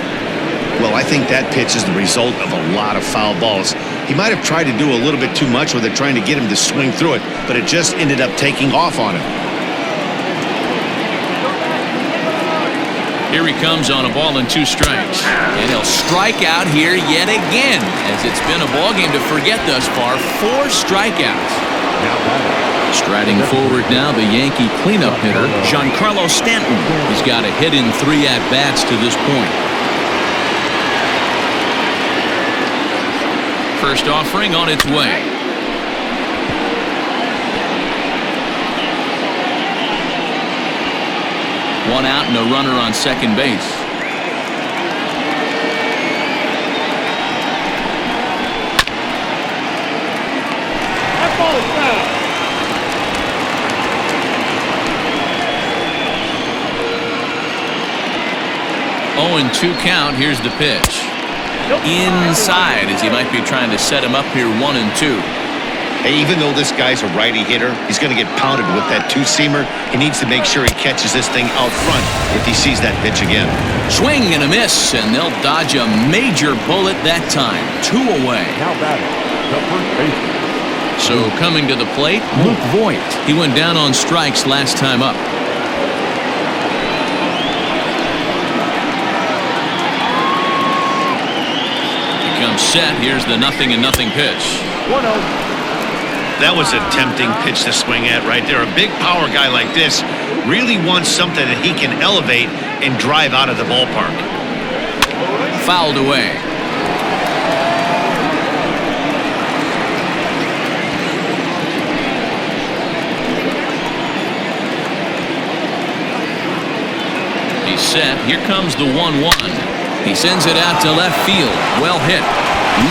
Speaker 2: Well, I think that pitch is the result of a lot of foul balls. He might have tried to do a little bit too much with it, trying to get him to swing through it, but it just ended up taking off on him.
Speaker 1: Here he comes on a ball and 2 strikes. And he'll strike out here yet again, as it's been a ballgame to forget thus far. 4 strikeouts. Striding forward now, the Yankee cleanup hitter, Giancarlo Stanton. He's got a hit in 3 at-bats to this point. First offering on its way. One out and a runner on second base.
Speaker 5: That ball is foul.
Speaker 1: 0-2 count. Here's the pitch. Inside, as he might be trying to set him up here 1-2.
Speaker 2: Hey, even though this guy's a righty hitter, he's going to get pounded with that two-seamer. He needs to make sure he catches this thing out front if he sees that pitch again.
Speaker 1: Swing and a miss, and they'll dodge a major bullet that time. 2 away.
Speaker 3: Now batting, the first baseman.
Speaker 1: So coming to the plate, Luke Voigt. He went down on strikes last time up. He comes set. Here's the 0-0 pitch.
Speaker 3: 1-0.
Speaker 2: That was a tempting pitch to swing at right there. A big power guy like this really wants something that he can elevate and drive out of the ballpark.
Speaker 1: Fouled away. He's set. Here comes the 1-1. He sends it out to left field. Well hit.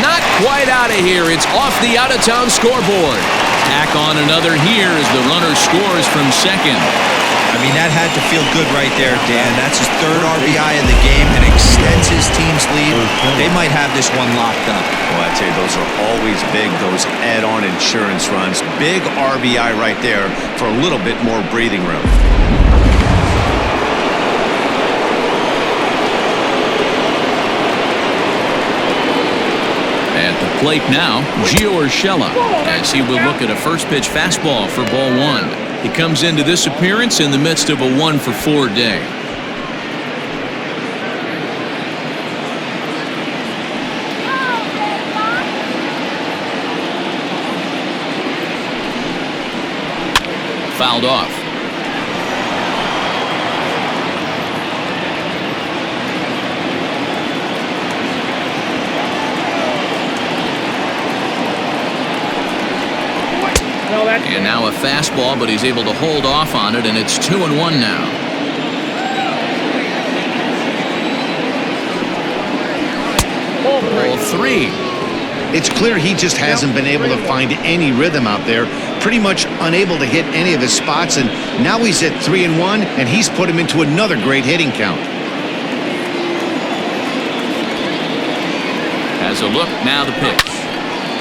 Speaker 1: Not quite out of here. It's off the out-of-town scoreboard. Tack on another here as the runner scores from second.
Speaker 4: I mean, that had to feel good right there, Dan. That's his 3rd RBI of the game and extends his team's lead. They might have this one locked up.
Speaker 2: Well, I tell you, those are always big, those add-on insurance runs. Big RBI right there for a little bit more breathing room.
Speaker 1: At the plate now, Gio Urshela, as he will look at a first pitch fastball for ball 1. He comes into this appearance in the midst of a 1-for-4 day. Fouled off. And now a fastball, but he's able to hold off on it, and it's 2-1 now. Ball 3.
Speaker 2: It's clear he just hasn't been able to find any rhythm out there. Pretty much unable to hit any of his spots, and now he's at 3-1, and he's put him into another great hitting count.
Speaker 1: Has a look, now the pitch.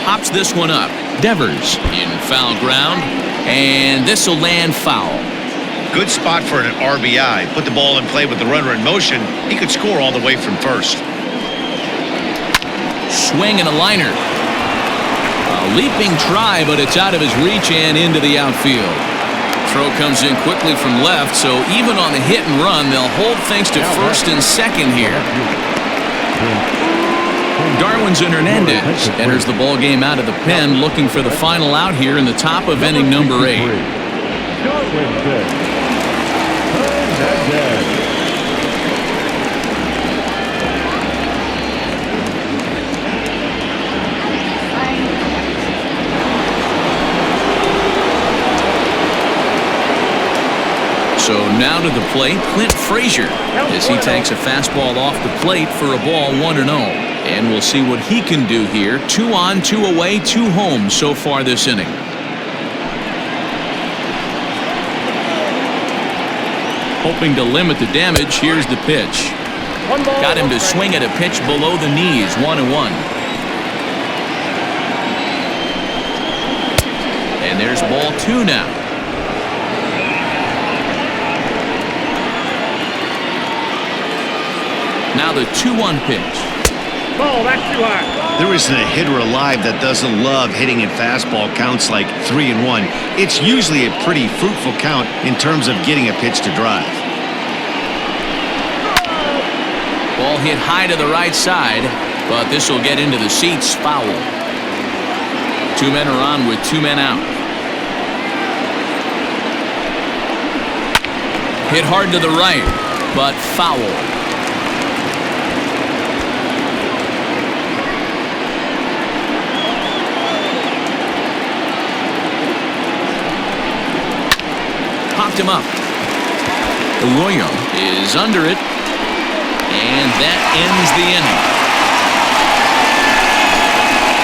Speaker 1: Hops this one up. Devers in foul ground, and this will land foul.
Speaker 2: Good spot for an RBI. Put the ball in play with the runner in motion. He could score all the way from first.
Speaker 1: Swing and a liner. A leaping try, but it's out of his reach and into the outfield. Throw comes in quickly from left, so even on the hit and run, they'll hold things to first and second here. Darwinzon Hernandez enters the ball game out of the pen, looking for the final out here in the top of inning number 8. So now to the plate, Clint Frazier, as he takes a fastball off the plate for a ball 1-0. And we'll see what he can do here. 2 on, 2 away, 2 home so far this inning. Hoping to limit the damage, here's the pitch. Got him to swing at a pitch below the knees, 1-1. And there's ball 2 now. Now the 2-1 pitch.
Speaker 5: Ball, that's too high.
Speaker 2: There isn't a hitter alive that doesn't love hitting in fastball counts like 3-1. It's usually a pretty fruitful count in terms of getting a pitch to drive.
Speaker 1: Ball hit high to the right side, but this will get into the seats. Foul. 2 men are on with 2 men out. Hit hard to the right, but foul. Popped him up. Arroyo is under it, and that ends the inning.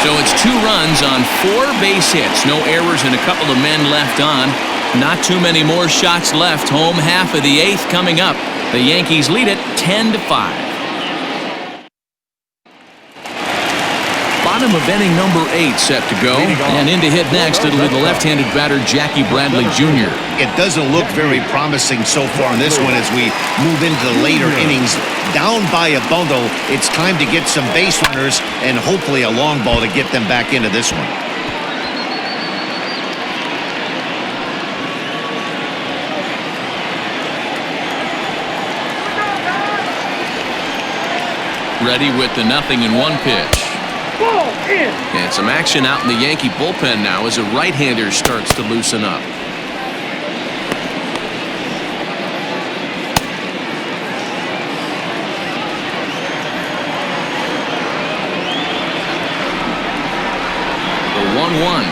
Speaker 1: So it's 2 runs on 4 base hits, no errors, and a couple of men left on. Not too many more shots left. Home half of the 8th coming up. The Yankees lead it 10-5. bottom of inning number 8 set to go. And in to hit next, it'll be the left-handed batter, Jackie Bradley Jr.
Speaker 2: It doesn't look very promising so far in this one as we move into the later innings. Down by a bundle, it's time to get some base runners and hopefully a long ball to get them back into this one.
Speaker 1: Ready with the 0-1 pitch.
Speaker 5: Ball in.
Speaker 1: And some action out in the Yankee bullpen now as a right-hander starts to loosen up. The 1-1.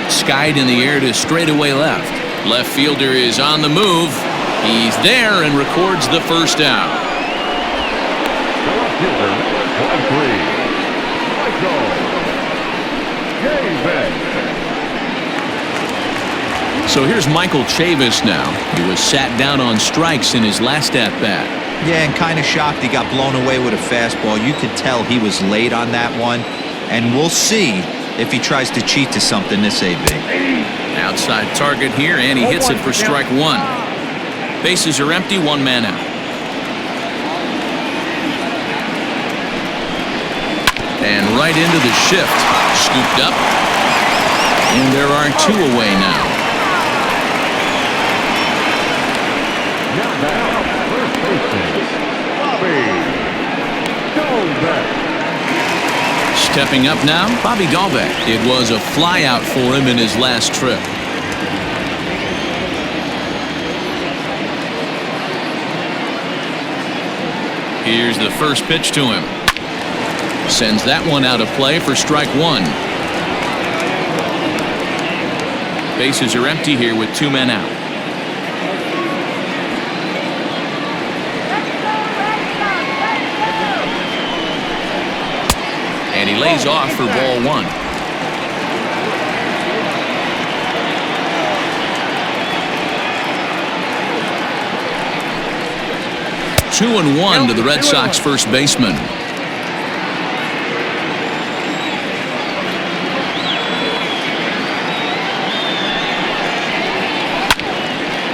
Speaker 1: Skied in the air to straightaway left. Left fielder is on the move. He's there and records the first out.
Speaker 3: The left fielder, number 23, Michael Chavis.
Speaker 1: So here's Michael Chavis now. He was sat down on strikes in his last at-bat.
Speaker 4: Yeah, and kind of shocked he got blown away with a fastball. You could tell he was late on that one. And we'll see if he tries to cheat to something this AB.
Speaker 1: Outside target here, and he hits it for strike 1. Bases are empty, 1 man out. And right into the shift. Scooped up. And there are 2 away now.
Speaker 3: Now back, first baseman, Bobby Dalbec.
Speaker 1: Stepping up now, Bobby Dalbec. It was a flyout for him in his last trip. Here's the first pitch to him. Sends that one out of play for strike 1. Bases are empty here with 2 men out. And he lays off for ball 1. Two and 1 to the Red Sox first baseman.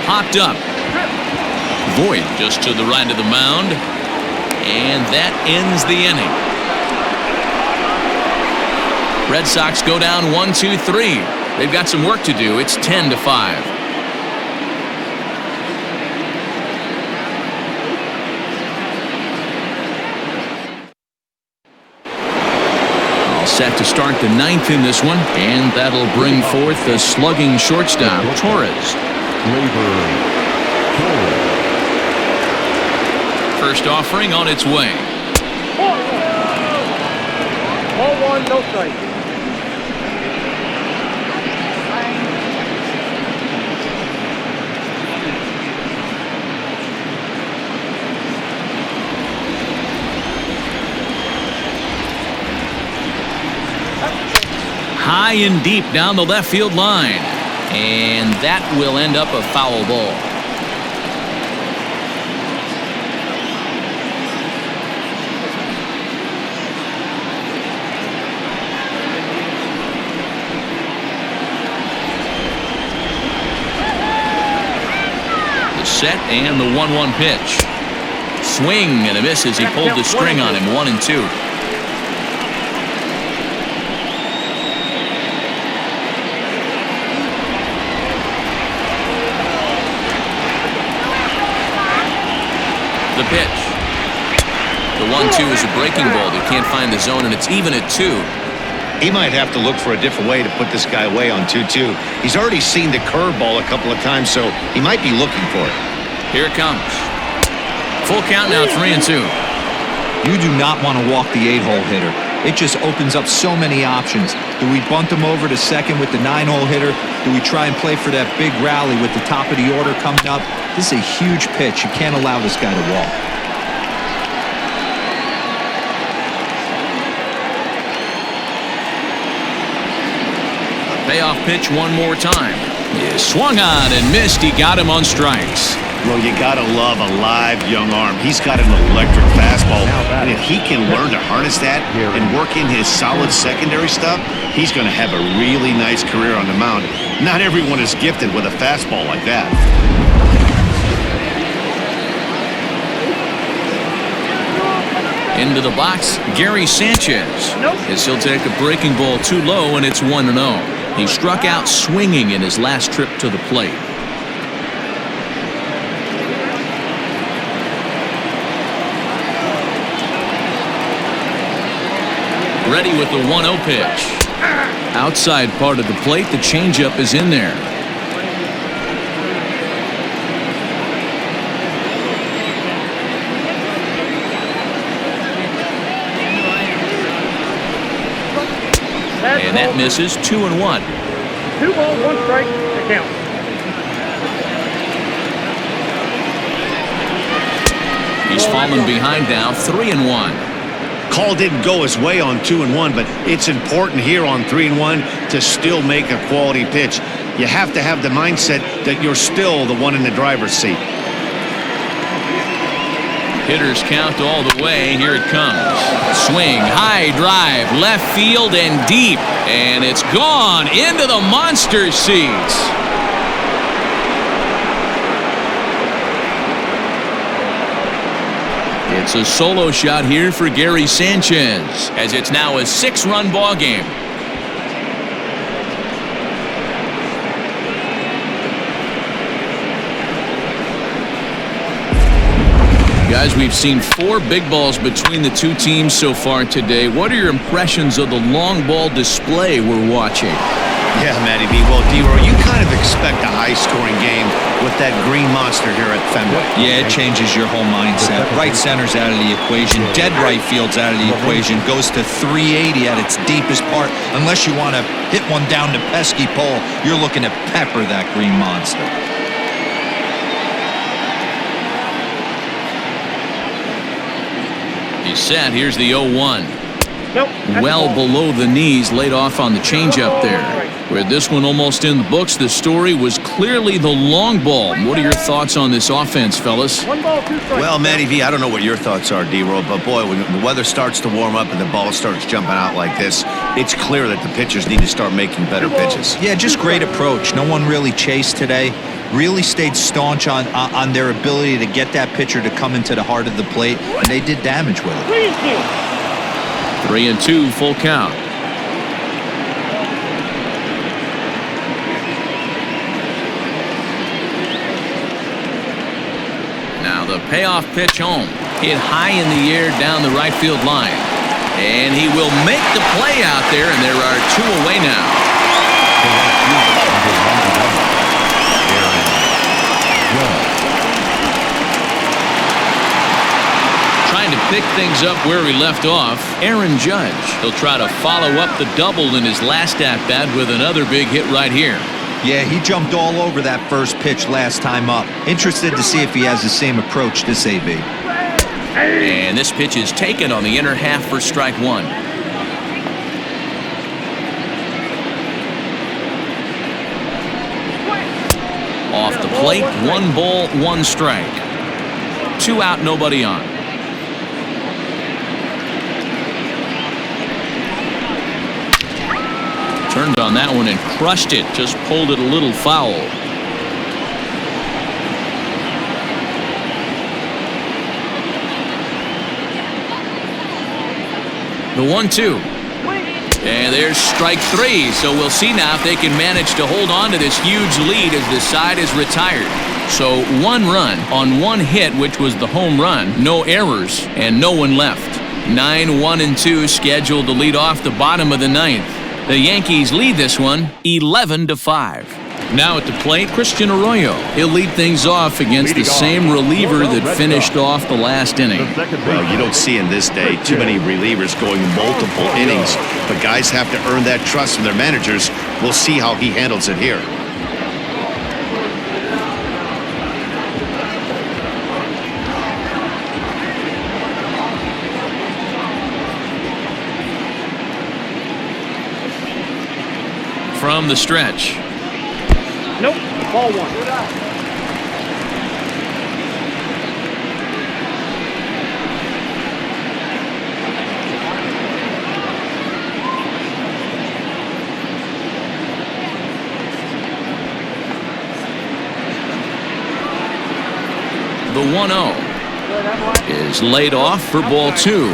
Speaker 1: Popped up. Voit just to the right of the mound. And that ends the inning. Red Sox go down 1-2-3. They've got some work to do. It's 10-5. All set to start the 9th in this one, and that'll bring forth the slugging shortstop, Torres. First offering on its way.
Speaker 5: Ball 1, no strike.
Speaker 1: High and deep down the left field line. And that will end up a foul ball. The set and the 1-1 pitch. Swing and a miss as he pulled the string on him. 1-2. The pitch. The 1-2 is a breaking ball. They can't find the zone, and it's even at 2.
Speaker 2: He might have to look for a different way to put this guy away on 2-2. He's already seen the curveball a couple of times, so he might be looking for it.
Speaker 1: Here it comes. Full count now, 3-2.
Speaker 4: You do not want to walk the 8-hole hitter. It just opens up so many options. Do we bunt him over to second with the 9-hole hitter? Do we try and play for that big rally with the top of the order coming up? This is a huge pitch. You can't allow this guy to walk.
Speaker 1: Payoff pitch one more time. He swung on and missed. He got him on strikes.
Speaker 2: Well, you got to love a live young arm. He's got an electric fastball, and if he can learn to harness that and work in his solid secondary stuff, he's going to have a really nice career on the mound. Not everyone is gifted with a fastball like that.
Speaker 1: Into the box, Gary Sanchez. As he'll take a breaking ball too low, and it's 1-0. He struck out swinging in his last trip to the plate. Ready with the 1-0 pitch. Outside part of the plate, the changeup is in there. And that misses. 2-1.
Speaker 5: 2 balls, 1 strike to count.
Speaker 1: He's fallen behind now. 3-1.
Speaker 2: Call didn't go his way on 2-1, but it's important here on 3-1 to still make a quality pitch. You have to have the mindset that you're still the one in the driver's seat.
Speaker 1: Hitters count all the way. Here it comes. Swing, high drive, left field and deep. And it's gone into the monster seats. It's a solo shot here for Gary Sanchez, as it's now a 6-run ball game. Guys, we've seen 4 big balls between the two teams so far today. What are your impressions of the long ball display we're watching?
Speaker 2: Yeah, Matty B. Well, D-Roy, you kind of expect a high-scoring game with that green monster here at Fenway.
Speaker 4: Yeah, it changes your whole mindset. Right center's out of the equation. Dead right field's out of the equation. Goes to 380 at its deepest part. Unless you want to hit one down the pesky pole, you're looking to pepper that green monster.
Speaker 1: He's set. Here's the 0-1.
Speaker 5: Nope.
Speaker 1: Well below the knees, laid off on the changeup there. With this one almost in the books, the story was clearly the long ball. What are your thoughts on this offense, fellas?
Speaker 5: 1 ball, 2 strikes.
Speaker 2: Well, Matty V, I don't know what your thoughts are, D-Roy, but boy, when the weather starts to warm up and the ball starts jumping out like this, it's clear that the pitchers need to start making better pitches.
Speaker 4: Yeah, just great approach. No one really chased today. Really stayed staunch on their ability to get that pitcher to come into the heart of the plate, and they did damage with it.
Speaker 1: 3-2, full count. Now the payoff pitch home. Hit high in the air down the right field line. And he will make the play out there, and there are 2 away now. Trying to pick things up where he left off, Aaron Judge. He'll try to follow up the double in his last at-bat with another big hit right here.
Speaker 4: Yeah, he jumped all over that first pitch last time up. Interested to see if he has the same approach this AB.
Speaker 1: And this pitch is taken on the inner half for strike 1. Off the plate, 1 ball, 1 strike. 2 out, nobody on. Turned on that one and crushed it. Just pulled it a little foul. The 1-2. And there's strike 3. So we'll see now if they can manage to hold on to this huge lead as the side is retired. So 1 run on 1 hit, which was the home run. No errors and no one left. 9-1-2 scheduled to lead off the bottom of the 9th. The Yankees lead this one 11-5. Now at the plate, Christian Arroyo. He'll lead things off against the same reliever that finished off the last inning.
Speaker 2: Well, you don't see in this day too many relievers going multiple innings, but guys have to earn that trust from their managers. We'll see how he handles it here.
Speaker 1: From the stretch.
Speaker 5: Nope. Ball one.
Speaker 1: The 1-0 is laid off for ball 2.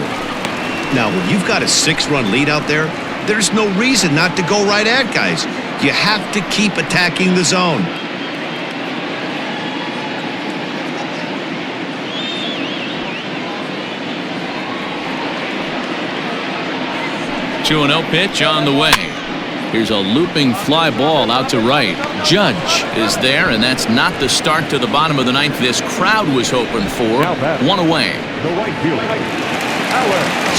Speaker 2: Now, when you've got a 6-run lead out there, there's no reason not to go right at guys. You have to keep attacking the zone.
Speaker 1: 2-0 pitch on the way. Here's a looping fly ball out to right. Judge is there, and that's not the start to the bottom of the ninth this crowd was hoping for. 1 away.
Speaker 3: The right fielder,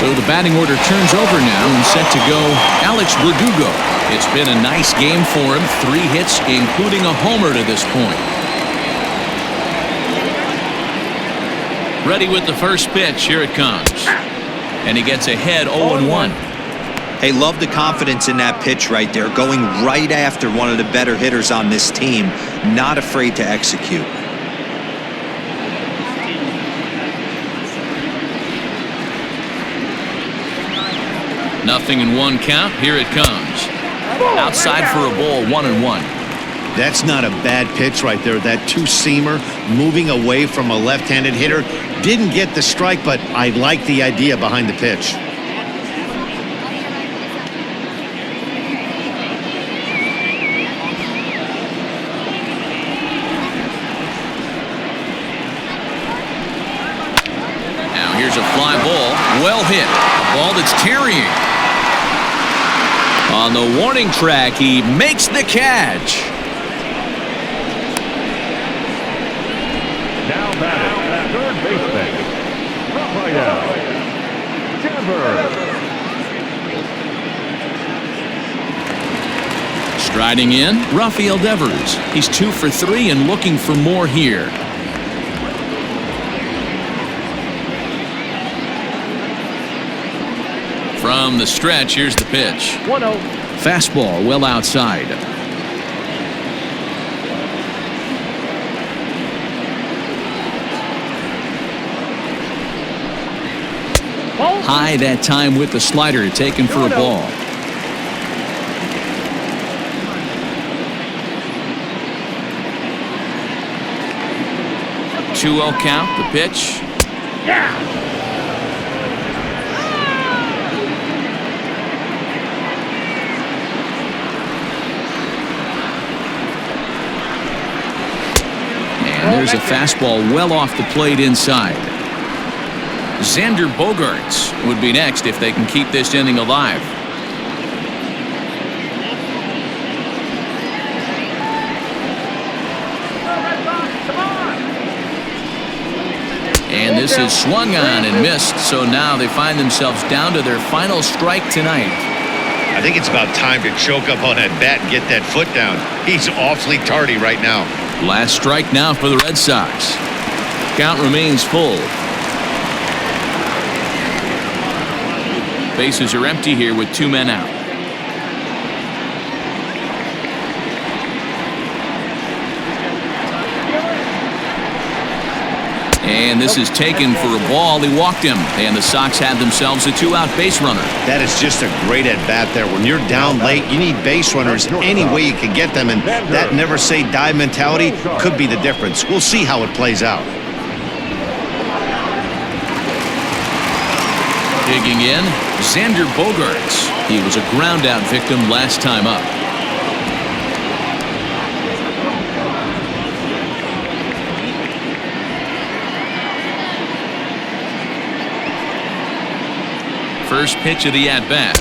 Speaker 1: So the batting order turns over now, and set to go Alex Verdugo. It's been a nice game for him. 3 hits, including a homer to this point. Ready with the first pitch. Here it comes. And he gets ahead 0-1.
Speaker 4: Hey, love the confidence in that pitch right there. Going right after one of the better hitters on this team. Not afraid to execute.
Speaker 1: Nothing in 1 count. Here it comes. Outside for a ball, 1-1.
Speaker 2: That's not a bad pitch right there. That 2-seamer moving away from a left-handed hitter. Didn't get the strike, but I like the idea behind the pitch.
Speaker 1: Now here's a fly ball. Well hit. A ball that's carrying. On the warning track, he makes the catch.
Speaker 3: now batting, third baseman, Rafael Devers.
Speaker 1: Striding in, Rafael Devers. He's 2 for 3 and looking for more here. From the stretch, here's the pitch.
Speaker 5: 1-0.
Speaker 1: Fastball well outside. High that time with the slider, taken for a ball. Two-0 count, the pitch.
Speaker 5: Yeah.
Speaker 1: And there's a fastball well off the plate inside. Xander Bogaerts would be next if they can keep this inning alive. And this is swung on and missed, so now they find themselves down to their final strike tonight.
Speaker 2: I think it's about time to choke up on that bat and get that foot down. He's awfully tardy right now.
Speaker 1: Last strike now for the Red Sox. Count remains full. Bases are empty here with 2 men out. And this is taken for a ball. He walked him, and the Sox had themselves a 2-out base runner.
Speaker 2: That is just a great at-bat there. When you're down late, you need base runners any way you can get them, and that never-say-die mentality could be the difference. We'll see how it plays out.
Speaker 1: Digging in, Xander Bogaerts. He was a ground-out victim last time up. First pitch of the at-bat.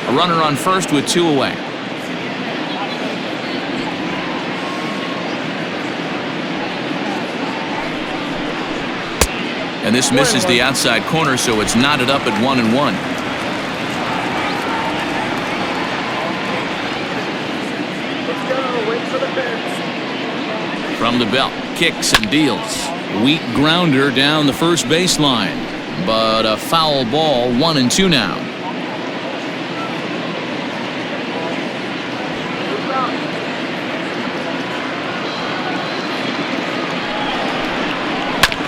Speaker 1: A runner on first with 2 away. And this misses the outside corner, so it's knotted up at 1-1. From the belt, kicks and deals. Weak grounder down the first baseline, but a foul ball, 1-2 now.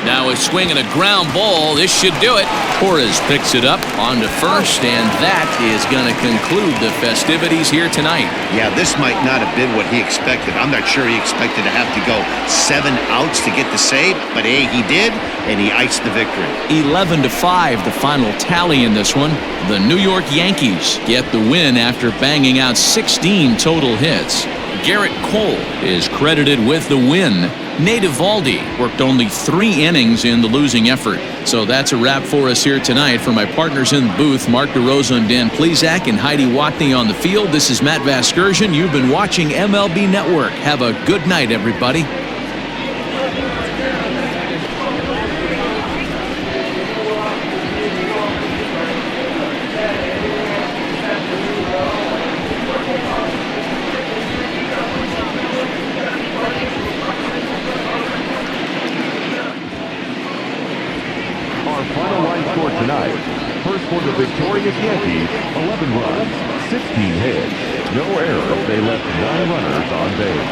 Speaker 1: Now a swing and a ground ball. This should do it. Torres picks it up onto first, and that is going to conclude the festivities here tonight.
Speaker 2: Yeah, this might not have been what he expected. I'm not sure he expected to have to go 7 outs to get the save, but hey, he did, and he iced the victory.
Speaker 1: 11-5, the final tally in this one. The New York Yankees get the win after banging out 16 total hits. Garrett Cole is credited with the win. Nate Eovaldi worked only 3 innings in the losing effort. So that's a wrap for us here tonight. For my partners in the booth, Mark DeRosa and Dan Plezak and Heidi Watney on the field, this is Matt Vasgersian. You've been watching MLB Network. Have a good night, everybody.
Speaker 3: Final line score tonight. First for the victorious Yankees, 11 runs, 16 hits. No errors. They left 9 runners on base.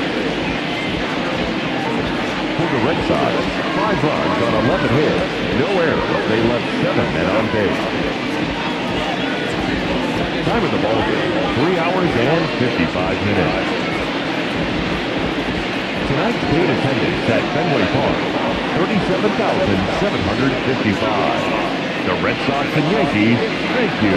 Speaker 3: For the Red Sox, 5 runs on 11 hits. No errors. They left 7 men on base. Time of the ball game, 3 hours and 55 minutes. Tonight's gate attendance at Fenway Park, 37,755. The Red Sox and Yankees, thank you.